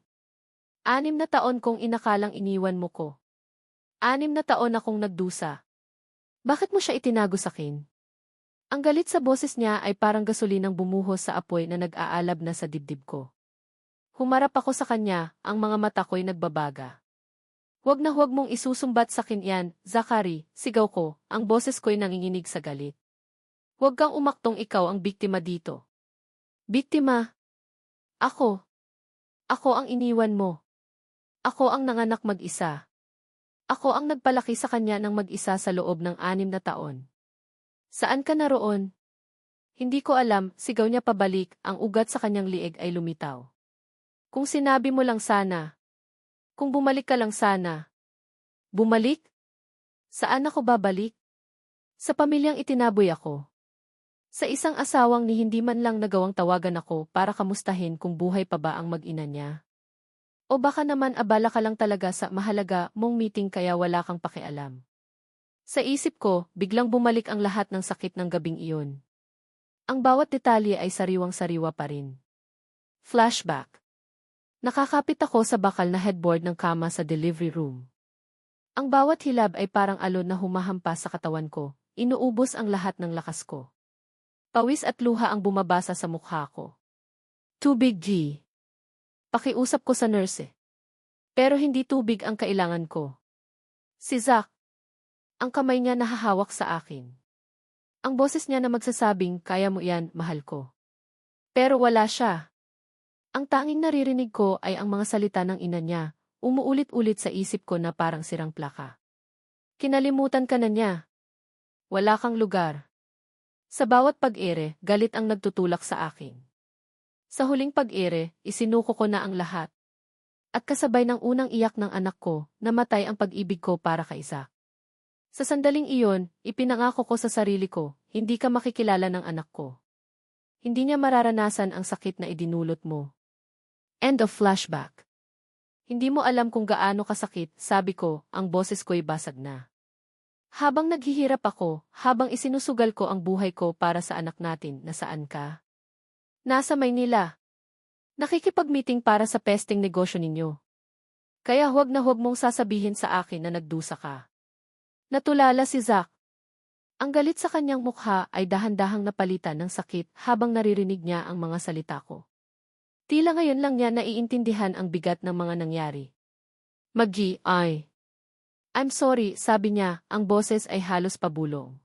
6 na taon kong inakalang iniwan mo ko. 6 na taon akong nagdusa. Bakit mo siya itinago sa akin? Ang galit sa boses niya ay parang gasolinang bumuhos sa apoy na nag-aalab na sa dibdib ko. Humarap ako sa kanya, ang mga mata ko'y nagbabaga. Huwag na huwag mong isusumbat sa akin yan, Zachary, sigaw ko, ang boses ko'y nanginginig sa galit. Huwag kang umaktong ikaw ang biktima dito. Biktima? Ako. Ako ang iniwan mo. Ako ang nanganak mag-isa. Ako ang nagpalaki sa kanya ng mag-isa sa loob ng 6 na taon. Saan ka naroon? Hindi ko alam, sigaw niya pabalik, ang ugat sa kanyang liig ay lumitaw. Kung sinabi mo lang sana. Kung bumalik ka lang sana. Bumalik? Saan ako babalik? Sa pamilyang itinaboy ako. Sa isang asawang ni hindi man lang nagawang tawagan ako para kamustahin kung buhay pa ba ang mag-ina niya. O baka naman abala ka lang talaga sa mahalaga mong meeting kaya wala kang pakialam. Sa isip ko, biglang bumalik ang lahat ng sakit ng gabing iyon. Ang bawat detalye ay sariwang-sariwa pa rin. Flashback. Nakakapit ako sa bakal na headboard ng kama sa delivery room. Ang bawat hilab ay parang alon na humahampas sa katawan ko, inuubos ang lahat ng lakas ko. Pawis at luha ang bumabasa sa mukha ko. Tubig, G. Pakiusap ko sa nurse. Pero hindi tubig ang kailangan ko. Si Zack. Ang kamay niya nahahawak sa akin. Ang boses niya na magsasabing, kaya mo yan, mahal ko. Pero wala siya. Ang tanging naririnig ko ay ang mga salita ng ina niya, umuulit-ulit sa isip ko na parang sirang plaka. Kinalimutan ka na niya. Wala kang lugar. Sa bawat pag-ere, galit ang nagtutulak sa akin. Sa huling pag-ere, isinuko ko na ang lahat. At kasabay ng unang iyak ng anak ko, namatay ang pag-ibig ko para kay Zack. Sa sandaling iyon, ipinangako ko sa sarili ko, hindi ka makikilala ng anak ko. Hindi niya mararanasan ang sakit na idinulot mo. End of flashback. Hindi mo alam kung gaano kasakit, sabi ko, ang boses ko'y basag na. Habang naghihirap ako, habang isinusugal ko ang buhay ko para sa anak natin, nasaan ka? Nasa Maynila. Nakikipag-meeting para sa pesting negosyo ninyo. Kaya huwag na huwag mong sasabihin sa akin na nagdusa ka. Natulala si Zack. Ang galit sa kanyang mukha ay dahan-dahang napalitan ng sakit habang naririnig niya ang mga salita ko. Tila ngayon lang niya naiintindihan ang bigat ng mga nangyari. Maggie, I'm sorry, sabi niya, ang boses ay halos pabulong.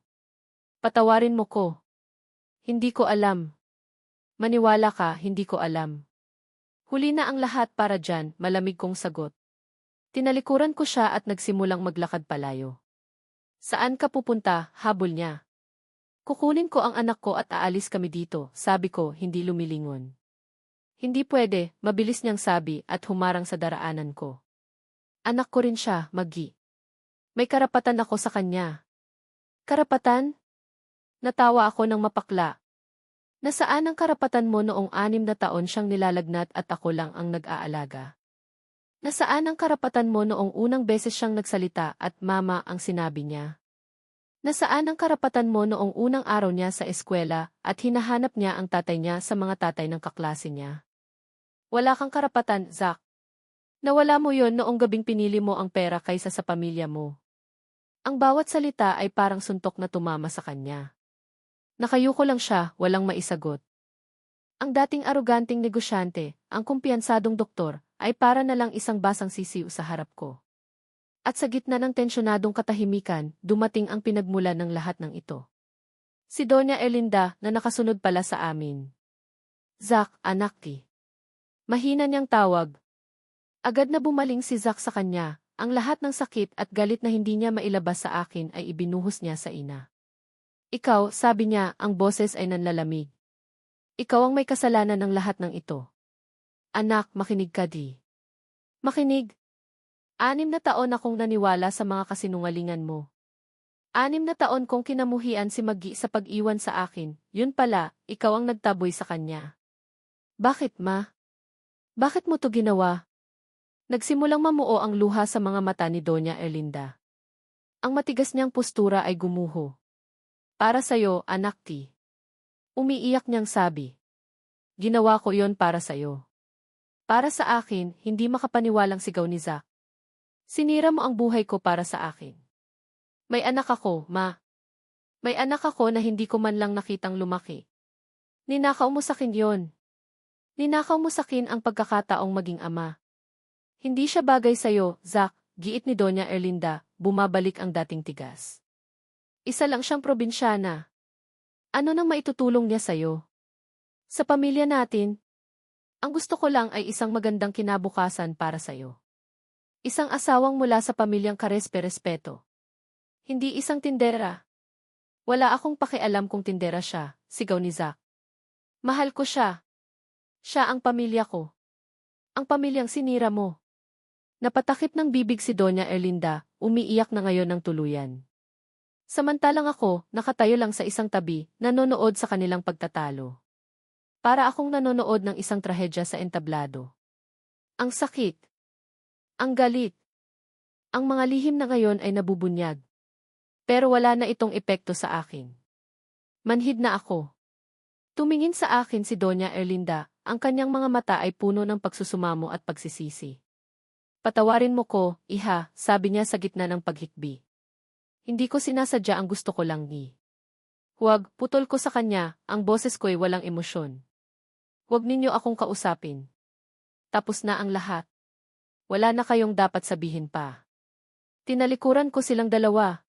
Patawarin mo ko. Hindi ko alam. Maniwala ka, hindi ko alam. Huli na ang lahat para dyan, malamig kong sagot. Tinalikuran ko siya at nagsimulang maglakad palayo. Saan ka pupunta? Habol niya. Kukunin ko ang anak ko at aalis kami dito, sabi ko, hindi lumilingon. Hindi pwede, mabilis niyang sabi at humarang sa daraanan ko. Anak ko rin siya, Maggie. May karapatan ako sa kanya. Karapatan? Natawa ako ng mapakla. Nasaan ang karapatan mo noong 6 na taon siyang nilalagnat at ako lang ang nag-aalaga? Nasaan ang karapatan mo noong unang beses siyang nagsalita at mama ang sinabi niya? Nasaan ang karapatan mo noong unang araw niya sa eskwela at hinahanap niya ang tatay niya sa mga tatay ng kaklase niya? Wala kang karapatan, Zack. Nawala mo yon noong gabing pinili mo ang pera kaysa sa pamilya mo. Ang bawat salita ay parang suntok na tumama sa kanya. Nakayuko lang siya, walang maisagot. Ang dating aroganting negosyante, ang kumpiyansadong doktor, ay para na lang isang basang sisiw sa harap ko. At sa gitna ng tensyonadong katahimikan, dumating ang pinagmula ng lahat ng ito. Si Doña Erlinda na nakasunod pala sa amin. Zack, anak ki. Mahina niyang tawag. Agad na bumaling si Zack sa kanya, ang lahat ng sakit at galit na hindi niya mailabas sa akin ay ibinuhos niya sa ina. Ikaw, sabi niya, ang boses ay nanlalamig. Ikaw ang may kasalanan ng lahat ng ito. Anak, makinig ka di. Makinig. 6 na taon akong naniwala sa mga kasinungalingan mo. 6 na taon kong kinamuhian si Maggie sa pag-iwan sa akin, yun pala, ikaw ang nagtaboy sa kanya. Bakit, ma? Bakit mo to ginawa? Nagsimulang mamuo ang luha sa mga mata ni Doña Erlinda. Ang matigas niyang postura ay gumuho. Para sa'yo, anak ti. Umiiyak niyang sabi. Ginawa ko yon para sa'yo. Para sa akin, hindi makapaniwalang sigaw ni Zack. Sinira mo ang buhay ko para sa akin. May anak ako, ma. May anak ako na hindi ko man lang nakitang lumaki. Ninakaw mo sakin yon. Ninakaw mo sakin ang pagkakataong maging ama. Hindi siya bagay sa'yo, Zack, giit ni Doña Erlinda, bumabalik ang dating tigas. Isa lang siyang probinsyana. Ano nang maitutulong niya sa'yo? Sa pamilya natin, ang gusto ko lang ay isang magandang kinabukasan para sa'yo. Isang asawang mula sa pamilyang karespe-respeto. Hindi isang tindera. Wala akong pakialam kung tindera siya, sigaw ni Zack. Mahal ko siya. Siya ang pamilya ko. Ang pamilyang sinira mo. Napatakip ng bibig si Doña Erlinda, umiiyak na ngayon ng tuluyan. Samantalang ako, nakatayo lang sa isang tabi, nanonood sa kanilang pagtatalo. Para akong nanonood ng isang trahedya sa entablado. Ang sakit. Ang galit. Ang mga lihim na ngayon ay nabubunyag. Pero wala na itong epekto sa akin. Manhid na ako. Tumingin sa akin si Doña Erlinda, ang kanyang mga mata ay puno ng pagsusumamo at pagsisisi. Patawarin mo ko, iha, sabi niya sa gitna ng paghikbi. Hindi ko sinasadya ang gusto ko lang ni. Huwag, putol ko sa kanya, ang boses ko'y walang emosyon. Huwag ninyo akong kausapin. Tapos na ang lahat. Wala na kayong dapat sabihin pa. Tinalikuran ko silang dalawa.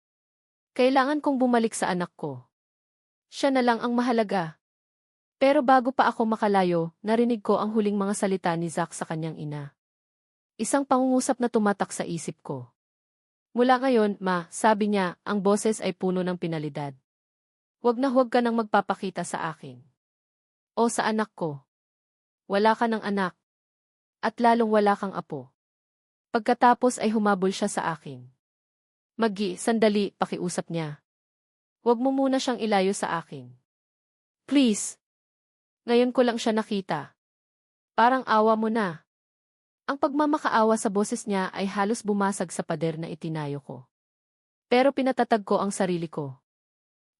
Kailangan kong bumalik sa anak ko. Siya na lang ang mahalaga. Pero bago pa ako makalayo, narinig ko ang huling mga salita ni Zack sa kanyang ina. Isang pangungusap na tumatak sa isip ko. Mula ngayon, ma, sabi niya, ang boses ay puno ng pinalidad. Huwag ka nang magpapakita sa akin. O sa anak ko. Wala ka ng anak. At lalong wala kang apo. Pagkatapos ay humabol siya sa akin. Maggi, sandali, pakiusap niya. Huwag mo muna siyang ilayo sa akin. Please. Ngayon ko lang siya nakita. Parang awa mo na. Ang pagmamakaawa sa boses niya ay halos bumasag sa pader na itinayo ko. Pero pinatatag ko ang sarili ko.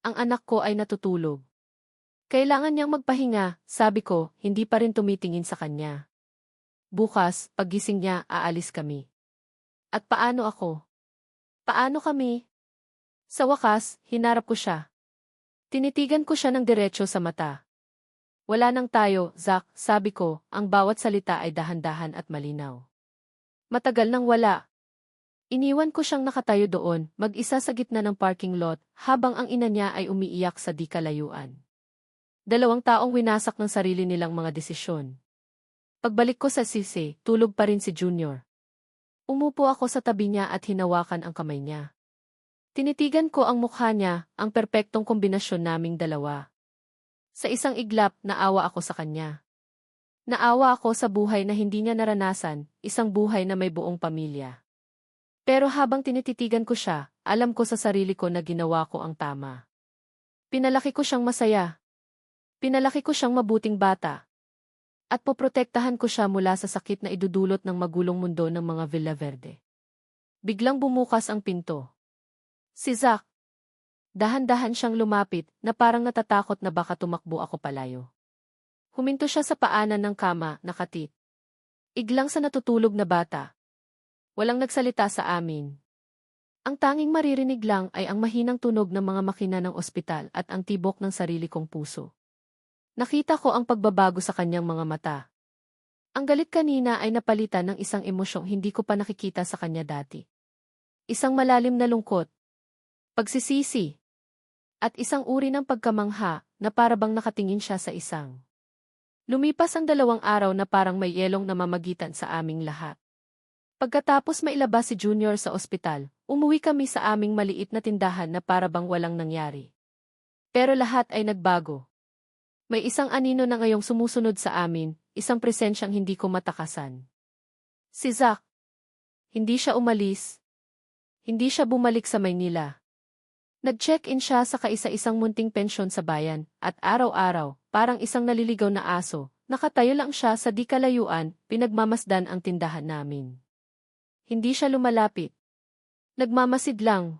Ang anak ko ay natutulog. Kailangan niyang magpahinga, sabi ko, hindi pa rin tumitingin sa kanya. Bukas, paggising niya, aalis kami. At paano ako? Paano kami? Sa wakas, hinarap ko siya. Tinitigan ko siya ng diretso sa mata. Wala nang tayo, Zack, sabi ko, ang bawat salita ay dahan-dahan at malinaw. Matagal nang wala. Iniwan ko siyang nakatayo doon, mag-isa sa gitna ng parking lot, habang ang ina niya ay umiiyak sa di kalayuan. 2 taong winasak ng sarili nilang mga desisyon. Pagbalik ko sa sisi, tulog pa rin si Junior. Umupo ako sa tabi niya at hinawakan ang kamay niya. Tinitigan ko ang mukha niya, ang perpektong kombinasyon naming dalawa. Sa isang iglap, naawa ako sa kanya. Naawa ako sa buhay na hindi niya naranasan, isang buhay na may buong pamilya. Pero habang tinititigan ko siya, alam ko sa sarili ko na ginawa ko ang tama. Pinalaki ko siyang masaya. Pinalaki ko siyang mabuting bata. At poprotektahan ko siya mula sa sakit na idudulot ng magulong mundo ng mga Villaverde. Biglang bumukas ang pinto. Si Zack. Dahan-dahan siyang lumapit na parang natatakot na baka tumakbo ako palayo. Huminto siya sa paanan ng kama, nakatit. Iglang sa natutulog na bata. Walang nagsalita sa amin. Ang tanging maririnig lang ay ang mahinang tunog ng mga makina ng ospital at ang tibok ng sarili kong puso. Nakita ko ang pagbabago sa kanyang mga mata. Ang galit kanina ay napalitan ng isang emosyong hindi ko pa nakikita sa kanya dati. Isang malalim na lungkot. Pagsisisi. At isang uri ng pagkamangha na parabang nakatingin siya sa isang. Lumipas ang 2 araw na parang may yelong namamagitan sa aming lahat. Pagkatapos mailabas si Junior sa ospital, umuwi kami sa aming maliit na tindahan na parabang walang nangyari. Pero lahat ay nagbago. May isang anino na ngayong sumusunod sa amin, isang presensyang hindi ko matakasan. Si Zack. Hindi siya umalis. Hindi siya bumalik sa Maynila. Nag-check-in siya sa kaisa-isang munting pensyon sa bayan, at araw-araw, parang isang naliligaw na aso, nakatayo lang siya sa di kalayuan, pinagmamasdan ang tindahan namin. Hindi siya lumalapit. Nagmamasid lang.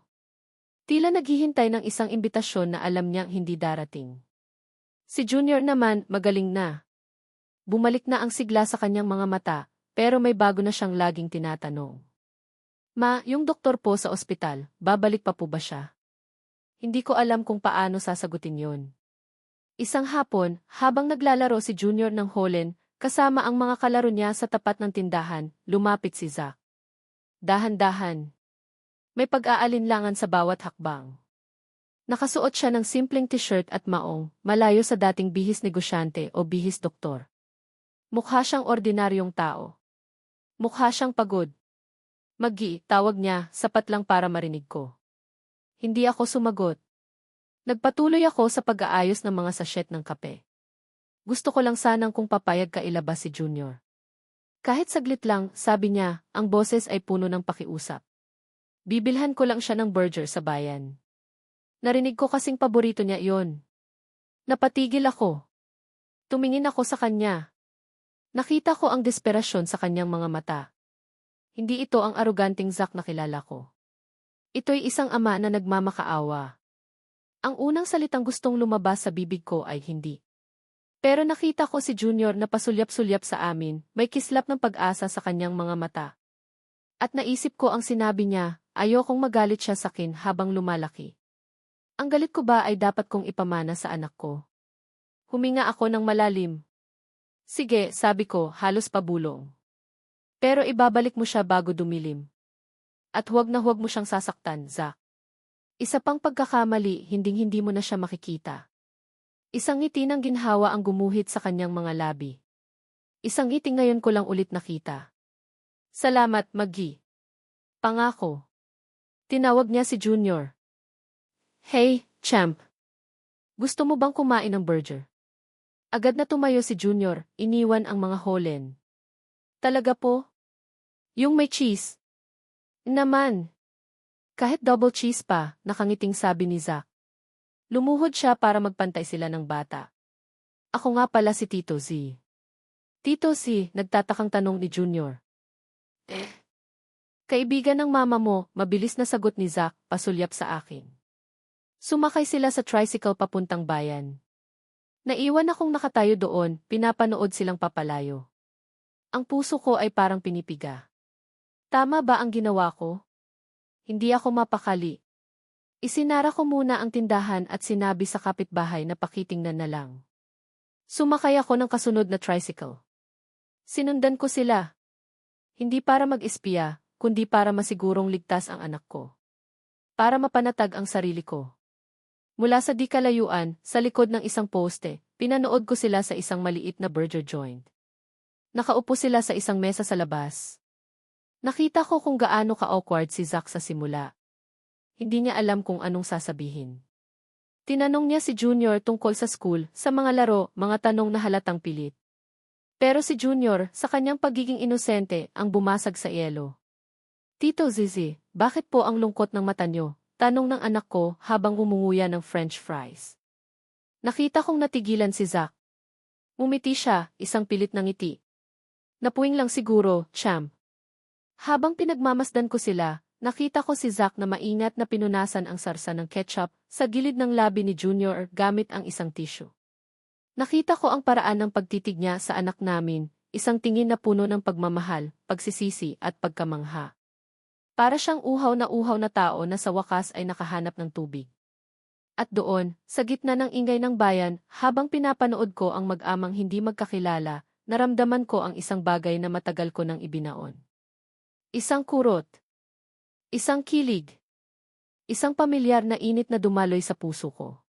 Tila naghihintay ng isang imbitasyon na alam niyang hindi darating. Si Junior naman, magaling na. Bumalik na ang sigla sa kanyang mga mata, pero may bago na siyang laging tinatanong. Ma, yung doktor po sa ospital, babalik pa po ba siya? Hindi ko alam kung paano sasagutin yon. Isang hapon, habang naglalaro si Junior ng Holland, kasama ang mga kalaro niya sa tapat ng tindahan, lumapit si Zack. Dahan-dahan. May pag-aalinlangan sa bawat hakbang. Nakasuot siya ng simpleng t-shirt at maong, malayo sa dating bihis negosyante o bihis doktor. Mukha siyang ordinaryong tao. Mukha siyang pagod. Maggi, tawag niya, sapat lang para marinig ko. Hindi ako sumagot. Nagpatuloy ako sa pag-aayos ng mga sachet ng kape. Gusto ko lang sanang kung papayag ka ilabas si Junior. Kahit saglit lang, sabi niya, ang boses ay puno ng pakiusap. Bibilhan ko lang siya ng burger sa bayan. Narinig ko kasing paborito niya iyon. Napatigil ako. Tumingin ako sa kanya. Nakita ko ang desperasyon sa kanyang mga mata. Hindi ito ang aroganting Zack na kilala ko. Ito'y isang ama na nagmamakaawa. Ang unang salitang gustong lumabas sa bibig ko ay hindi. Pero nakita ko si Junior na pasulyap-sulyap sa amin, may kislap ng pag-asa sa kanyang mga mata. At naisip ko ang sinabi niya, ayokong magalit siya sa akin habang lumalaki. Ang galit ko ba ay dapat kong ipamana sa anak ko? Huminga ako ng malalim. Sige, sabi ko, halos pabulong. Pero ibabalik mo siya bago dumilim. At huwag mo siyang sasaktan, Zack. Isa pang pagkakamali, hinding-hindi mo na siya makikita. Isang ngiti ng ginhawa ang gumuhit sa kanyang mga labi. Isang ngiti ngayon ko lang ulit nakita. Salamat, Maggie. Pangako. Tinawag niya si Junior. Hey, champ. Gusto mo bang kumain ng burger? Agad na tumayo si Junior, iniwan ang mga holen. Talaga po? Yung may cheese? Naman. Kahit double cheese pa, nakangiting sabi ni Zack. Lumuhod siya para magpantay sila ng bata. Ako nga pala si Tito Z. Tito Z, nagtatakang tanong ni Junior. Kaibigan ng mama mo, mabilis na sagot ni Zack, pasulyap sa akin. Sumakay sila sa tricycle papuntang bayan. Naiwan akong nakatayo doon, pinapanood silang papalayo. Ang puso ko ay parang pinipiga. Tama ba ang ginawa ko? Hindi ako mapakali. Isinara ko muna ang tindahan at sinabi sa kapitbahay na pakitingnan na lang. Sumakay ako ng kasunod na tricycle. Sinundan ko sila. Hindi para mag-espiya, kundi para masigurong ligtas ang anak ko. Para mapanatag ang sarili ko. Mula sa di kalayuan, sa likod ng isang poste, pinanood ko sila sa isang maliit na burger joint. Nakaupo sila sa isang mesa sa labas. Nakita ko kung gaano ka-awkward si Zack sa simula. Hindi niya alam kung anong sasabihin. Tinanong niya si Junior tungkol sa school, sa mga laro, mga tanong na halatang pilit. Pero si Junior, sa kanyang pagiging inosente, ang bumasag sa yelo. Tito Zizi, bakit po ang lungkot ng mata niyo? Tanong ng anak ko habang gumunguya ng French fries. Nakita kong natigilan si Zack. Umiti siya, isang pilit na ngiti. Napuwing lang siguro, champ. Habang pinagmamasdan ko sila, nakita ko si Zack na maingat na pinunasan ang sarsa ng ketchup sa gilid ng labi ni Junior gamit ang isang tissue. Nakita ko ang paraan ng pagtitig niya sa anak namin, isang tingin na puno ng pagmamahal, pagsisisi at pagkamangha. Para siyang uhaw na tao na sa wakas ay nakahanap ng tubig. At doon, sa gitna ng ingay ng bayan, habang pinapanood ko ang mag-amang hindi magkakilala, naramdaman ko ang isang bagay na matagal ko nang ibinaon. Isang kurot. Isang kilig. Isang pamilyar na init na dumaloy sa puso ko.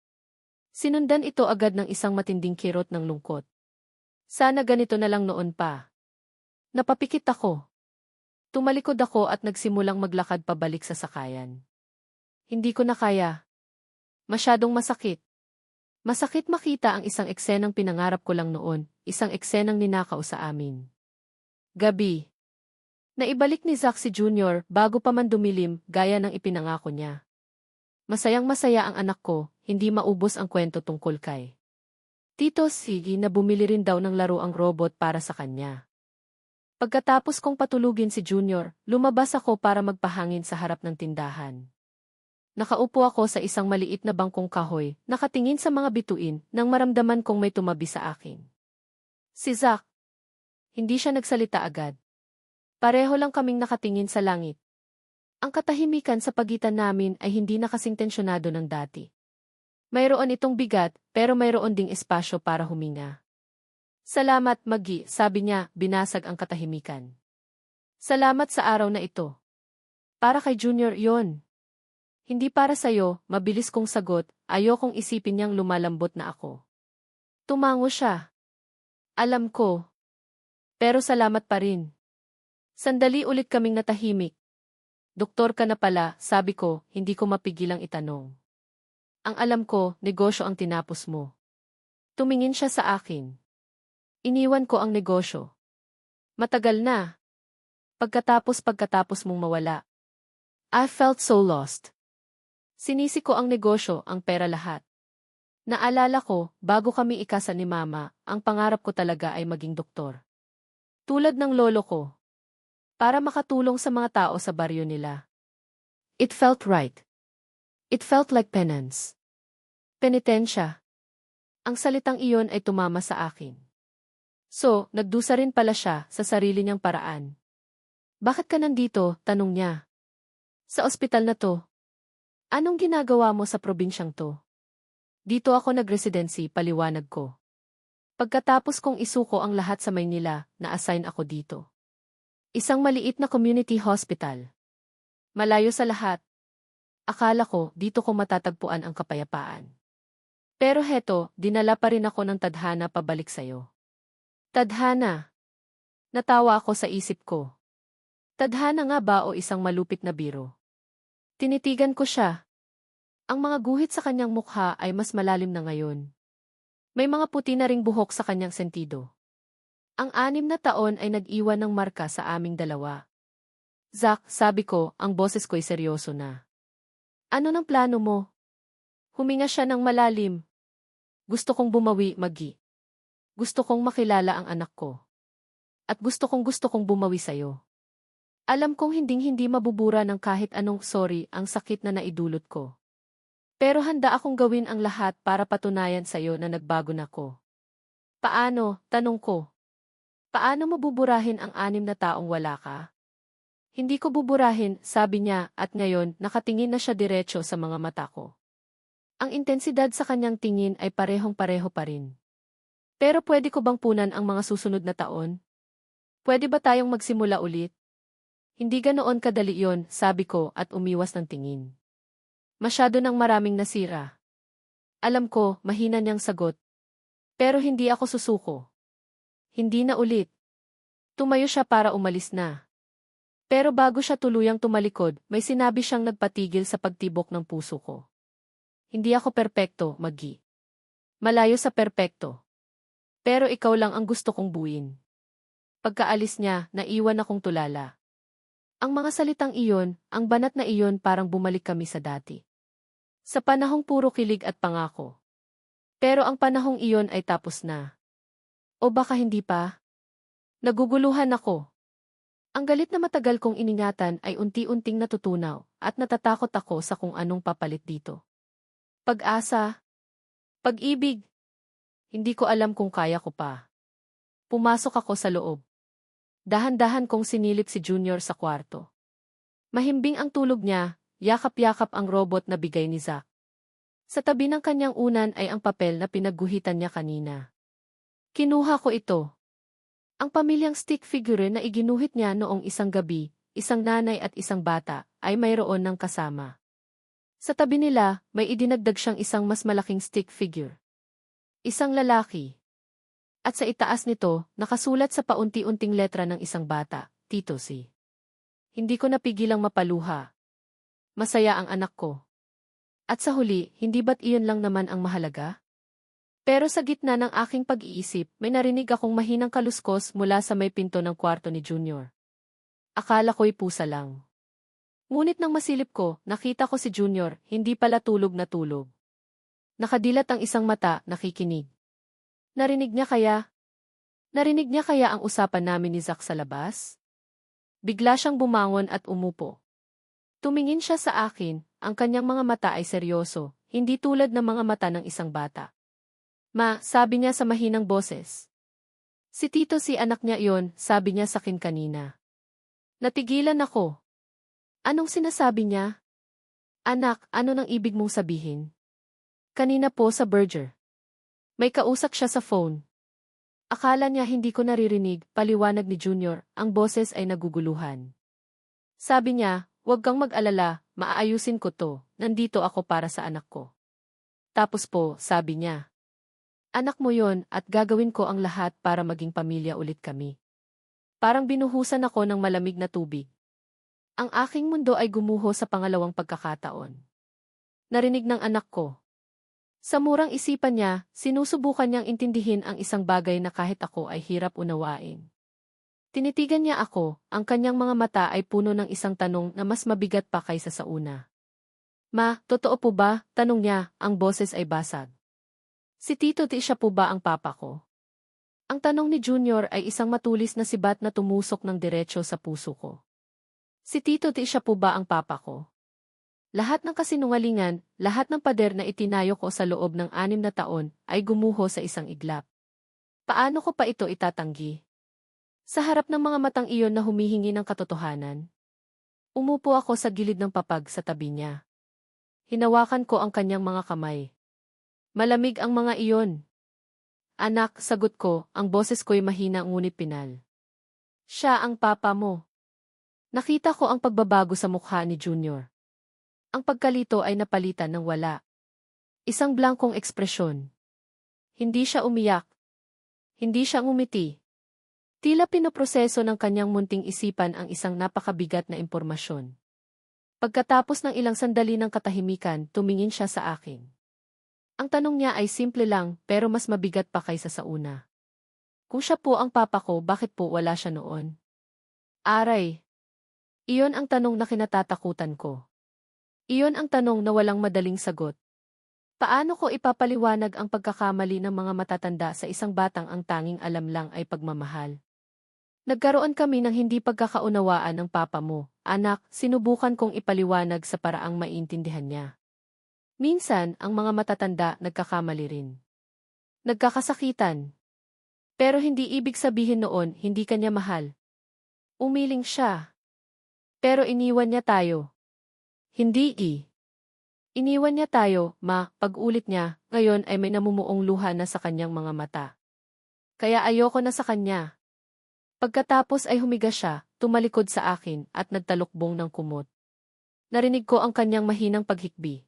Sinundan ito agad ng isang matinding kirot ng lungkot. Sana ganito na lang noon pa. Napapikit ako. Tumalikod ako at nagsimulang maglakad pabalik sa sakayan. Hindi ko na kaya. Masyadong masakit. Masakit makita ang isang eksenang pinangarap ko lang noon, isang eksenang ninakaw sa amin. Gabi. Naibalik ni Zack si Junior bago pa man dumilim gaya ng ipinangako niya. Masayang masaya ang anak ko, hindi maubos ang kwento tungkol kay Tito Sigi na bumili rin daw ng laro ang robot para sa kanya. Pagkatapos kong patulugin si Junior, lumabas ako para magpahangin sa harap ng tindahan. Nakaupo ako sa isang maliit na bangkong kahoy, nakatingin sa mga bituin nang maramdaman kong may tumabi sa akin. Si Zack. Hindi siya nagsalita agad. Pareho lang kaming nakatingin sa langit. Ang katahimikan sa pagitan namin ay hindi na kasing tensyonado ng dati. Mayroon itong bigat, pero mayroon ding espasyo para huminga. Salamat, Maggie, sabi niya, binasag ang katahimikan. Salamat sa araw na ito. Para kay Junior yon. Hindi para sa'yo, mabilis kong sagot, ayokong isipin niyang lumalambot na ako. Tumango siya. Alam ko. Pero salamat pa rin. Sandali ulit kaming natahimik. Doktor ka na pala, sabi ko, hindi ko mapigilang itanong. Ang alam ko, negosyo ang tinapos mo. Tumingin siya sa akin. Iniwan ko ang negosyo. Matagal na. Pagkatapos mong mawala. I felt so lost. Sinisi ko ang negosyo, ang pera lahat. Naalala ko, bago kami ikasal ni Mama, ang pangarap ko talaga ay maging doktor. Tulad ng lolo ko. Para makatulong sa mga tao sa baryo nila. It felt right. It felt like penance. Penitensya. Ang salitang iyon ay tumama sa akin. So, nagdusa rin pala siya sa sarili niyang paraan. Bakit ka nandito? Tanong niya. Sa ospital na to. Anong ginagawa mo sa probinsyang to? Dito ako nag-residency, paliwanag ko. Pagkatapos kong isuko ang lahat sa Maynila, na-assign ako dito. Isang maliit na community hospital. Malayo sa lahat. Akala ko, dito ko matatagpuan ang kapayapaan. Pero heto, dinala pa rin ako ng tadhana pabalik sa'yo. Tadhana. Natawa ako sa isip ko. Tadhana nga ba o isang malupit na biro? Tinitigan ko siya. Ang mga guhit sa kanyang mukha ay mas malalim na ngayon. May mga puti na ring buhok sa kanyang sentido. Ang 6 na taon ay nag-iwan ng marka sa aming dalawa. Zack, sabi ko, ang boses ko'y seryoso na. Ano ng plano mo? Huminga siya ng malalim. Gusto kong bumawi, Maggie. Gusto kong makilala ang anak ko. At gusto kong bumawi sa'yo. Alam kong hinding-hindi mabubura ng kahit anong sorry ang sakit na naidulot ko. Pero handa akong gawin ang lahat para patunayan sa'yo na nagbago na ko. Paano, tanong ko. Paano mo buburahin ang 6 na taong wala ka? Hindi ko buburahin, sabi niya, at ngayon nakatingin na siya diretso sa mga mata ko. Ang intensidad sa kanyang tingin ay parehong-pareho pa rin. Pero pwede ko bang punan ang mga susunod na taon? Pwede ba tayong magsimula ulit? Hindi ganoon kadali yon, sabi ko at umiwas ng tingin. Masyado nang maraming nasira. Alam ko, mahina niyang sagot. Pero hindi ako susuko. Hindi na ulit. Tumayo siya para umalis na. Pero bago siya tuluyang tumalikod, may sinabi siyang nagpatigil sa pagtibok ng puso ko. Hindi ako perpekto, Maggie. Malayo sa perpekto. Pero ikaw lang ang gusto kong buuin. Pagkaalis niya, naiwan akong tulala. Ang mga salitang iyon, ang banat na iyon parang bumalik kami sa dati. Sa panahong puro kilig at pangako. Pero ang panahong iyon ay tapos na. O baka hindi pa? Naguguluhan ako. Ang galit na matagal kong iningatan ay unti-unting natutunaw at natatakot ako sa kung anong papalit dito. Pag-asa. Pag-ibig. Hindi ko alam kung kaya ko pa. Pumasok ako sa loob. Dahan-dahan kong sinilip si Junior sa kwarto. Mahimbing ang tulog niya, yakap-yakap ang robot na bigay ni Zack. Sa tabi ng kanyang unan ay ang papel na pinagguhitan niya kanina. Kinuha ko ito. Ang pamilyang stick figure na iginuhit niya noong isang gabi, isang nanay at isang bata, ay mayroon ng kasama. Sa tabi nila, may idinagdag siyang isang mas malaking stick figure. Isang lalaki. At sa itaas nito, nakasulat sa paunti-unting letra ng isang bata, Tito C. Hindi ko napigilang mapaluha. Masaya ang anak ko. At sa huli, hindi ba't iyon lang naman ang mahalaga? Pero sa gitna ng aking pag-iisip, may narinig akong mahinang kaluskos mula sa may pinto ng kwarto ni Junior. Akala ko'y pusa lang. Ngunit nang masilip ko, nakita ko si Junior, hindi pala tulog na tulog. Nakadilat ang isang mata, nakikinig. Narinig niya kaya? Narinig niya kaya ang usapan namin ni Zack sa labas? Bigla siyang bumangon at umupo. Tumingin siya sa akin, ang kanyang mga mata ay seryoso, hindi tulad ng mga mata ng isang bata. Ma, sabi niya sa mahinang boses. Si Tito si anak niya iyon, sabi niya sa akin kanina. Natigilan ako. Anong sinasabi niya? Anak, ano nang ibig mong sabihin? Kanina po sa Berger. May kausap siya sa phone. Akala niya hindi ko naririnig, paliwanag ni Junior, ang boses ay naguguluhan. Sabi niya, huwag kang mag-alala, maaayusin ko to, nandito ako para sa anak ko. Tapos po, sabi niya. Anak mo yon at gagawin ko ang lahat para maging pamilya ulit kami. Parang binuhusan ako ng malamig na tubig. Ang aking mundo ay gumuho sa pangalawang pagkakataon. Narinig ng anak ko. Sa murang isipan niya, sinusubukan niyang intindihin ang isang bagay na kahit ako ay hirap unawain. Tinitigan niya ako, ang kanyang mga mata ay puno ng isang tanong na mas mabigat pa kaysa sa una. Ma, totoo po ba? Tanong niya, ang boses ay basag. Si Tito T siya po ba ang papa ko? Ang tanong ni Junior ay isang matulis na sibat na tumusok ng diretsyo sa puso ko. Si Tito T siya po ba ang papa ko? Lahat ng kasinungalingan, lahat ng pader na itinayo ko sa loob ng 6 na taon ay gumuho sa isang iglap. Paano ko pa ito itatanggi? Sa harap ng mga matang iyon na humihingi ng katotohanan. Umupo ako sa gilid ng papag sa tabi niya. Hinawakan ko ang kanyang mga kamay. Malamig ang mga iyon. Anak, sagot ko, ang boses ko'y mahina ngunit pinal. Siya ang papa mo. Nakita ko ang pagbabago sa mukha ni Junior. Ang pagkalito ay napalitan ng wala. Isang blankong ekspresyon. Hindi siya umiyak. Hindi siya ngumiti. Tila pinoproseso ng kanyang munting isipan ang isang napakabigat na impormasyon. Pagkatapos ng ilang sandali ng katahimikan, tumingin siya sa akin. Ang tanong niya ay simple lang, pero mas mabigat pa kaysa sa una. Kung siya po ang papa ko, bakit po wala siya noon? Aray. Iyon ang tanong na kinatatakutan ko. Iyon ang tanong na walang madaling sagot. Paano ko ipapaliwanag ang pagkakamali ng mga matatanda sa isang batang ang tanging alam lang ay pagmamahal? Nagkaroon kami ng hindi pagkakaunawaan ng papa mo, anak, sinubukan kong ipaliwanag sa paraang maintindihan niya. Minsan, ang mga matatanda nagkakamali rin. Nagkakasakitan. Pero hindi ibig sabihin noon hindi kanya mahal. Umiling siya. Pero iniwan niya tayo. Hindi. Iniwan niya tayo, ma, pag-ulit niya, ngayon ay may namumuong luha na sa kanyang mga mata. Kaya ayoko na sa kanya. Pagkatapos ay humiga siya, tumalikod sa akin at nagtalukbong ng kumot. Narinig ko ang kanyang mahinang paghikbi.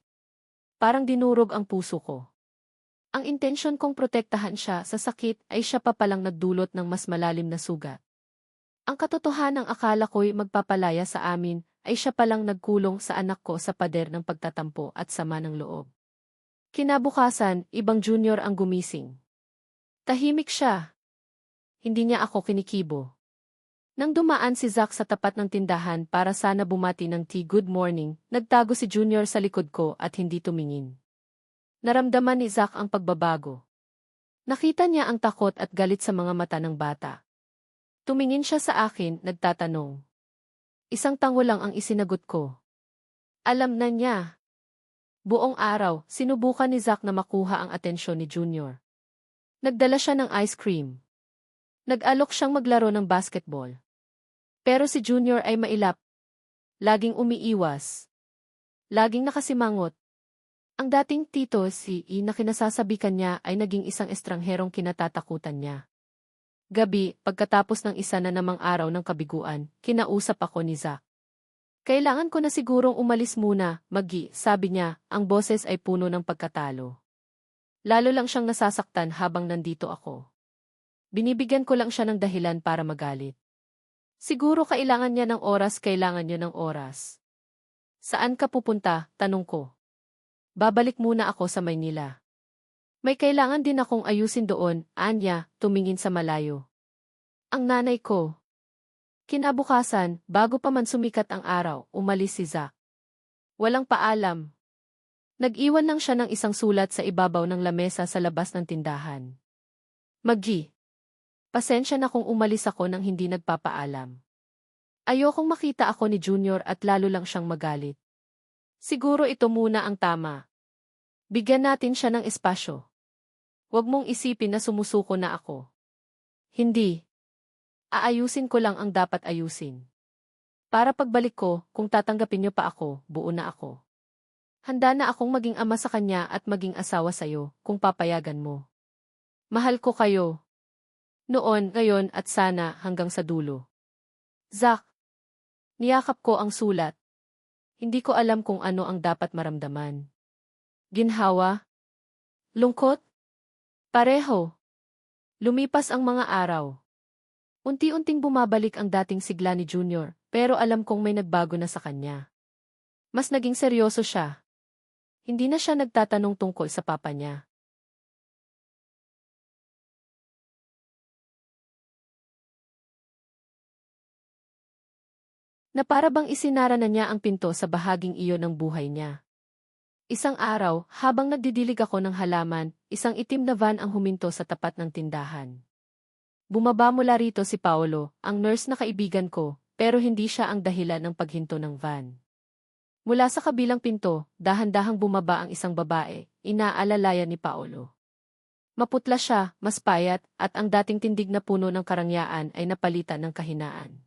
Parang dinurog ang puso ko. Ang intensyon kong protektahan siya sa sakit ay siya pa palang nagdulot ng mas malalim na sugat. Ang katotohanang akala ko'y magpapalaya sa amin ay siya palang nagkulong sa anak ko sa pader ng pagtatampo at sama ng loob. Kinabukasan, ibang junior ang gumising. Tahimik siya. Hindi niya ako kinikibo. Nang dumaan si Zack sa tapat ng tindahan para sana bumati ng good morning, nagtago si Junior sa likod ko at hindi tumingin. Naramdaman ni Zack ang pagbabago. Nakita niya ang takot at galit sa mga mata ng bata. Tumingin siya sa akin, nagtatanong. Isang tango lang ang isinagot ko. Alam na niya. Buong araw, sinubukan ni Zack na makuha ang atensyon ni Junior. Nagdala siya ng ice cream. Nag-alok siyang maglaro ng basketball. Pero si Junior ay mailap. Laging umiiwas. Laging nakasimangot. Ang dating tito si I na kinasasabikan niya ay naging isang estrangherong kinatatakutan niya. Gabi, pagkatapos ng isa na namang araw ng kabiguan, kinausap ako ni Zack. Kailangan ko na sigurong umalis muna, Magi, sabi niya, ang boses ay puno ng pagkatalo. Lalo lang siyang nasasaktan habang nandito ako. Binibigyan ko lang siya ng dahilan para magalit. Siguro kailangan niya ng oras. Saan ka pupunta, tanong ko. Babalik muna ako sa Maynila. May kailangan din akong ayusin doon, Anya, tumingin sa malayo. Ang nanay ko. Kinabukasan, bago pa man sumikat ang araw, umalis si Zack. Walang paalam. Nag-iwan lang siya ng isang sulat sa ibabaw ng lamesa sa labas ng tindahan. Magi. Pasensya na kung umalis ako nang hindi nagpapaalam. Ayokong makita ako ni Junior at lalo lang siyang magalit. Siguro ito muna ang tama. Bigyan natin siya ng espasyo. Huwag mong isipin na sumusuko na ako. Hindi. Aayusin ko lang ang dapat ayusin. Para pagbalik ko, kung tatanggapin niyo pa ako, buo na ako. Handa na akong maging ama sa kanya at maging asawa sa'yo, kung papayagan mo. Mahal ko kayo. Noon, ngayon at sana hanggang sa dulo. Zack. Niyakap ko ang sulat. Hindi ko alam kung ano ang dapat maramdaman. Ginhawa? Lungkot? Pareho. Lumipas ang mga araw. Unti-unting bumabalik ang dating sigla ni Junior, pero alam kong may nagbago na sa kanya. Mas naging seryoso siya. Hindi na siya nagtatanong tungkol sa papa niya. Na para bang isinara na niya ang pinto sa bahaging iyon ng buhay niya. Isang araw, habang nagdidilig ako ng halaman, isang itim na van ang huminto sa tapat ng tindahan. Bumaba mula rito si Paolo, ang nurse na kaibigan ko, pero hindi siya ang dahilan ng paghinto ng van. Mula sa kabilang pinto, dahan-dahang bumaba ang isang babae, inaalalayan ni Paolo. Maputla siya, mas payat, at ang dating tindig na puno ng karangyaan ay napalitan ng kahinaan.